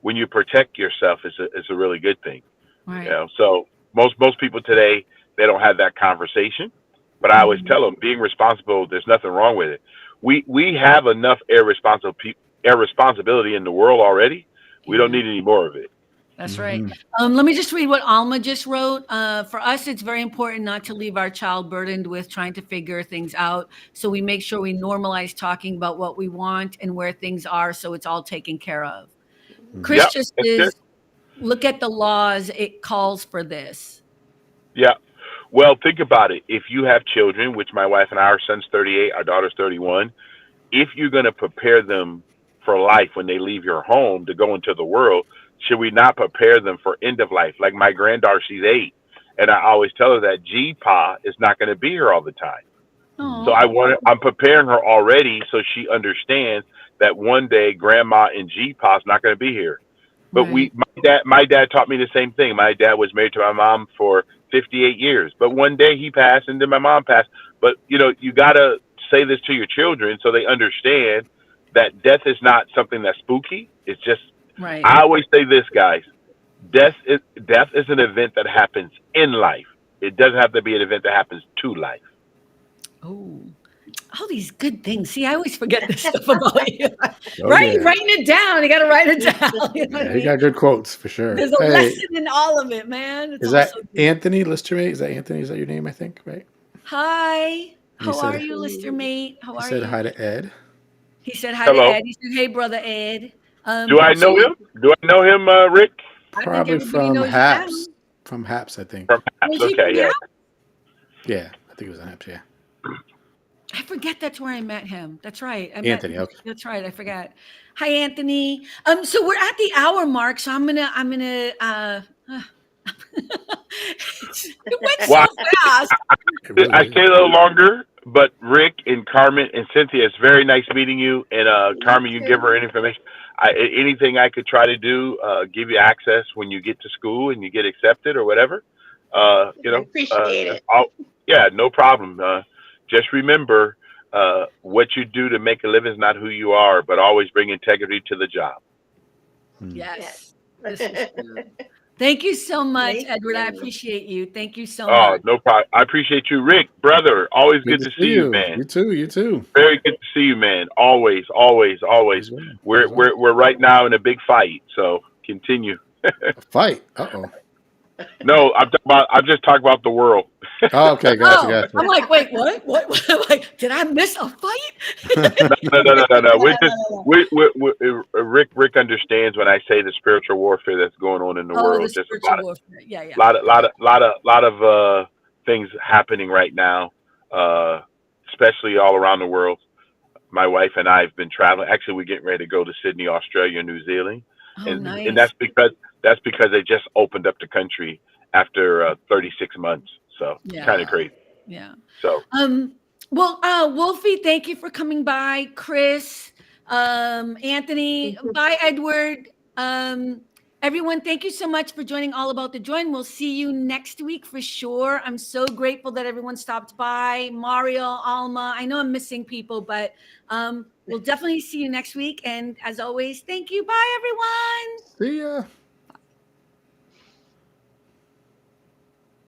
When you protect yourself, it's a really good thing. Right. So most people today, they don't have that conversation. But I always tell them, being responsible, there's nothing wrong with it. We have enough irresponsibility in the world already. We don't Yeah. need any more of it. That's right. Mhm. Let me just read what Alma just wrote. For us, it's very important not to leave our child burdened with trying to figure things out. So we make sure we normalize talking about what we want and where things are so it's all taken care of. Chris Yep, just that's good. says, look at the laws. It calls for this. Yeah. Well, think about it. If you have children, which my wife and I, our son's 38, our daughter's 31, if you're going to prepare them for life when they leave your home to go into the world, should we not prepare them for end of life? Like my granddaughter, she's 8, and I always tell her that GPA is not going to be here all the time. So Oh, I'm preparing her already so she understands that one day grandma and GPA is not going to be here. But right. my dad taught me the same thing. My dad was married to my mom for 58 years, but one day he passed and then my mom passed. But you got to say this to your children so they understand that death is not something that's spooky. It's just, Right. I always say this, guys, death is an event that happens in life. It doesn't have to be an event that happens to life. Oh, all these good things. See, I always forget this stuff about you. Oh, Right? You're yeah. writing it down. You got to write it down. You know what Yeah, I he mean? got good quotes for sure. There's a Hey, lesson in all of it, man. It's is all that so good. Anthony Listermate? Is that Anthony? Is that your name? I think, right? Hi. And he How are said you, Lister Mate? How he are said you? hi to Ed. He said hi to Hello. Ed. He said, hey, brother Ed. Do I So know him? Do I know him, Rick? I think Probably everybody from knows you now. Haps. From Haps, I think. From Haps. Was he Okay, from yeah. Hap? Yeah, I think it was on Haps. Yeah, I forget that's where I met him. That's right. Anthony. Okay. That's right. I forgot. Hi, Anthony. So we're at the hour mark. So I'm gonna it went so Well, fast. It I really stay is. a little longer, but Rick and Carmen and Cynthia, it's very nice meeting you. And Carmen, you can give her any information. Anything I could try to do, give you access when you get to school and you get accepted or whatever. I appreciate it. Yeah, no problem. Just remember, what you do to make a living is not who you are, but always bring integrity to the job. Yes. This is true. Thank you so much, Thank Edward. I you. appreciate you. Thank you so Oh, much. no problem. I appreciate you, Rick, brother. Always Good good to to see see you, you. man. You too. You too. Very good to see you, man. Always, always, always. As well. We're As well. we're right now in a big fight, so continue. A fight. Oh. No, I'm just talking about the world. Oh, okay. Gotcha. Oh, I'm like, wait, what? What? I'm like, did I miss a fight? No. We're just No. Rick understands when I say the spiritual warfare that's going on in the Oh, the world. Just a spiritual warfare. Yeah. lot of things happening right now, especially all around the world. My wife and I have been traveling. Actually, we're getting ready to go to Sydney, Australia, New Zealand, Oh, and nice. that's because they just opened up the country after 36 months. So Yeah. kind of crazy. Yeah. So Well, Wolfie, thank you for coming by. Chris, Anthony, bye, Edward. Everyone, thank you so much for joining All About the Join. We'll see you next week for sure. I'm so grateful that everyone stopped by. Mario, Alma, I know I'm missing people, but we'll definitely see you next week. And as always, thank you. Bye, everyone. See ya.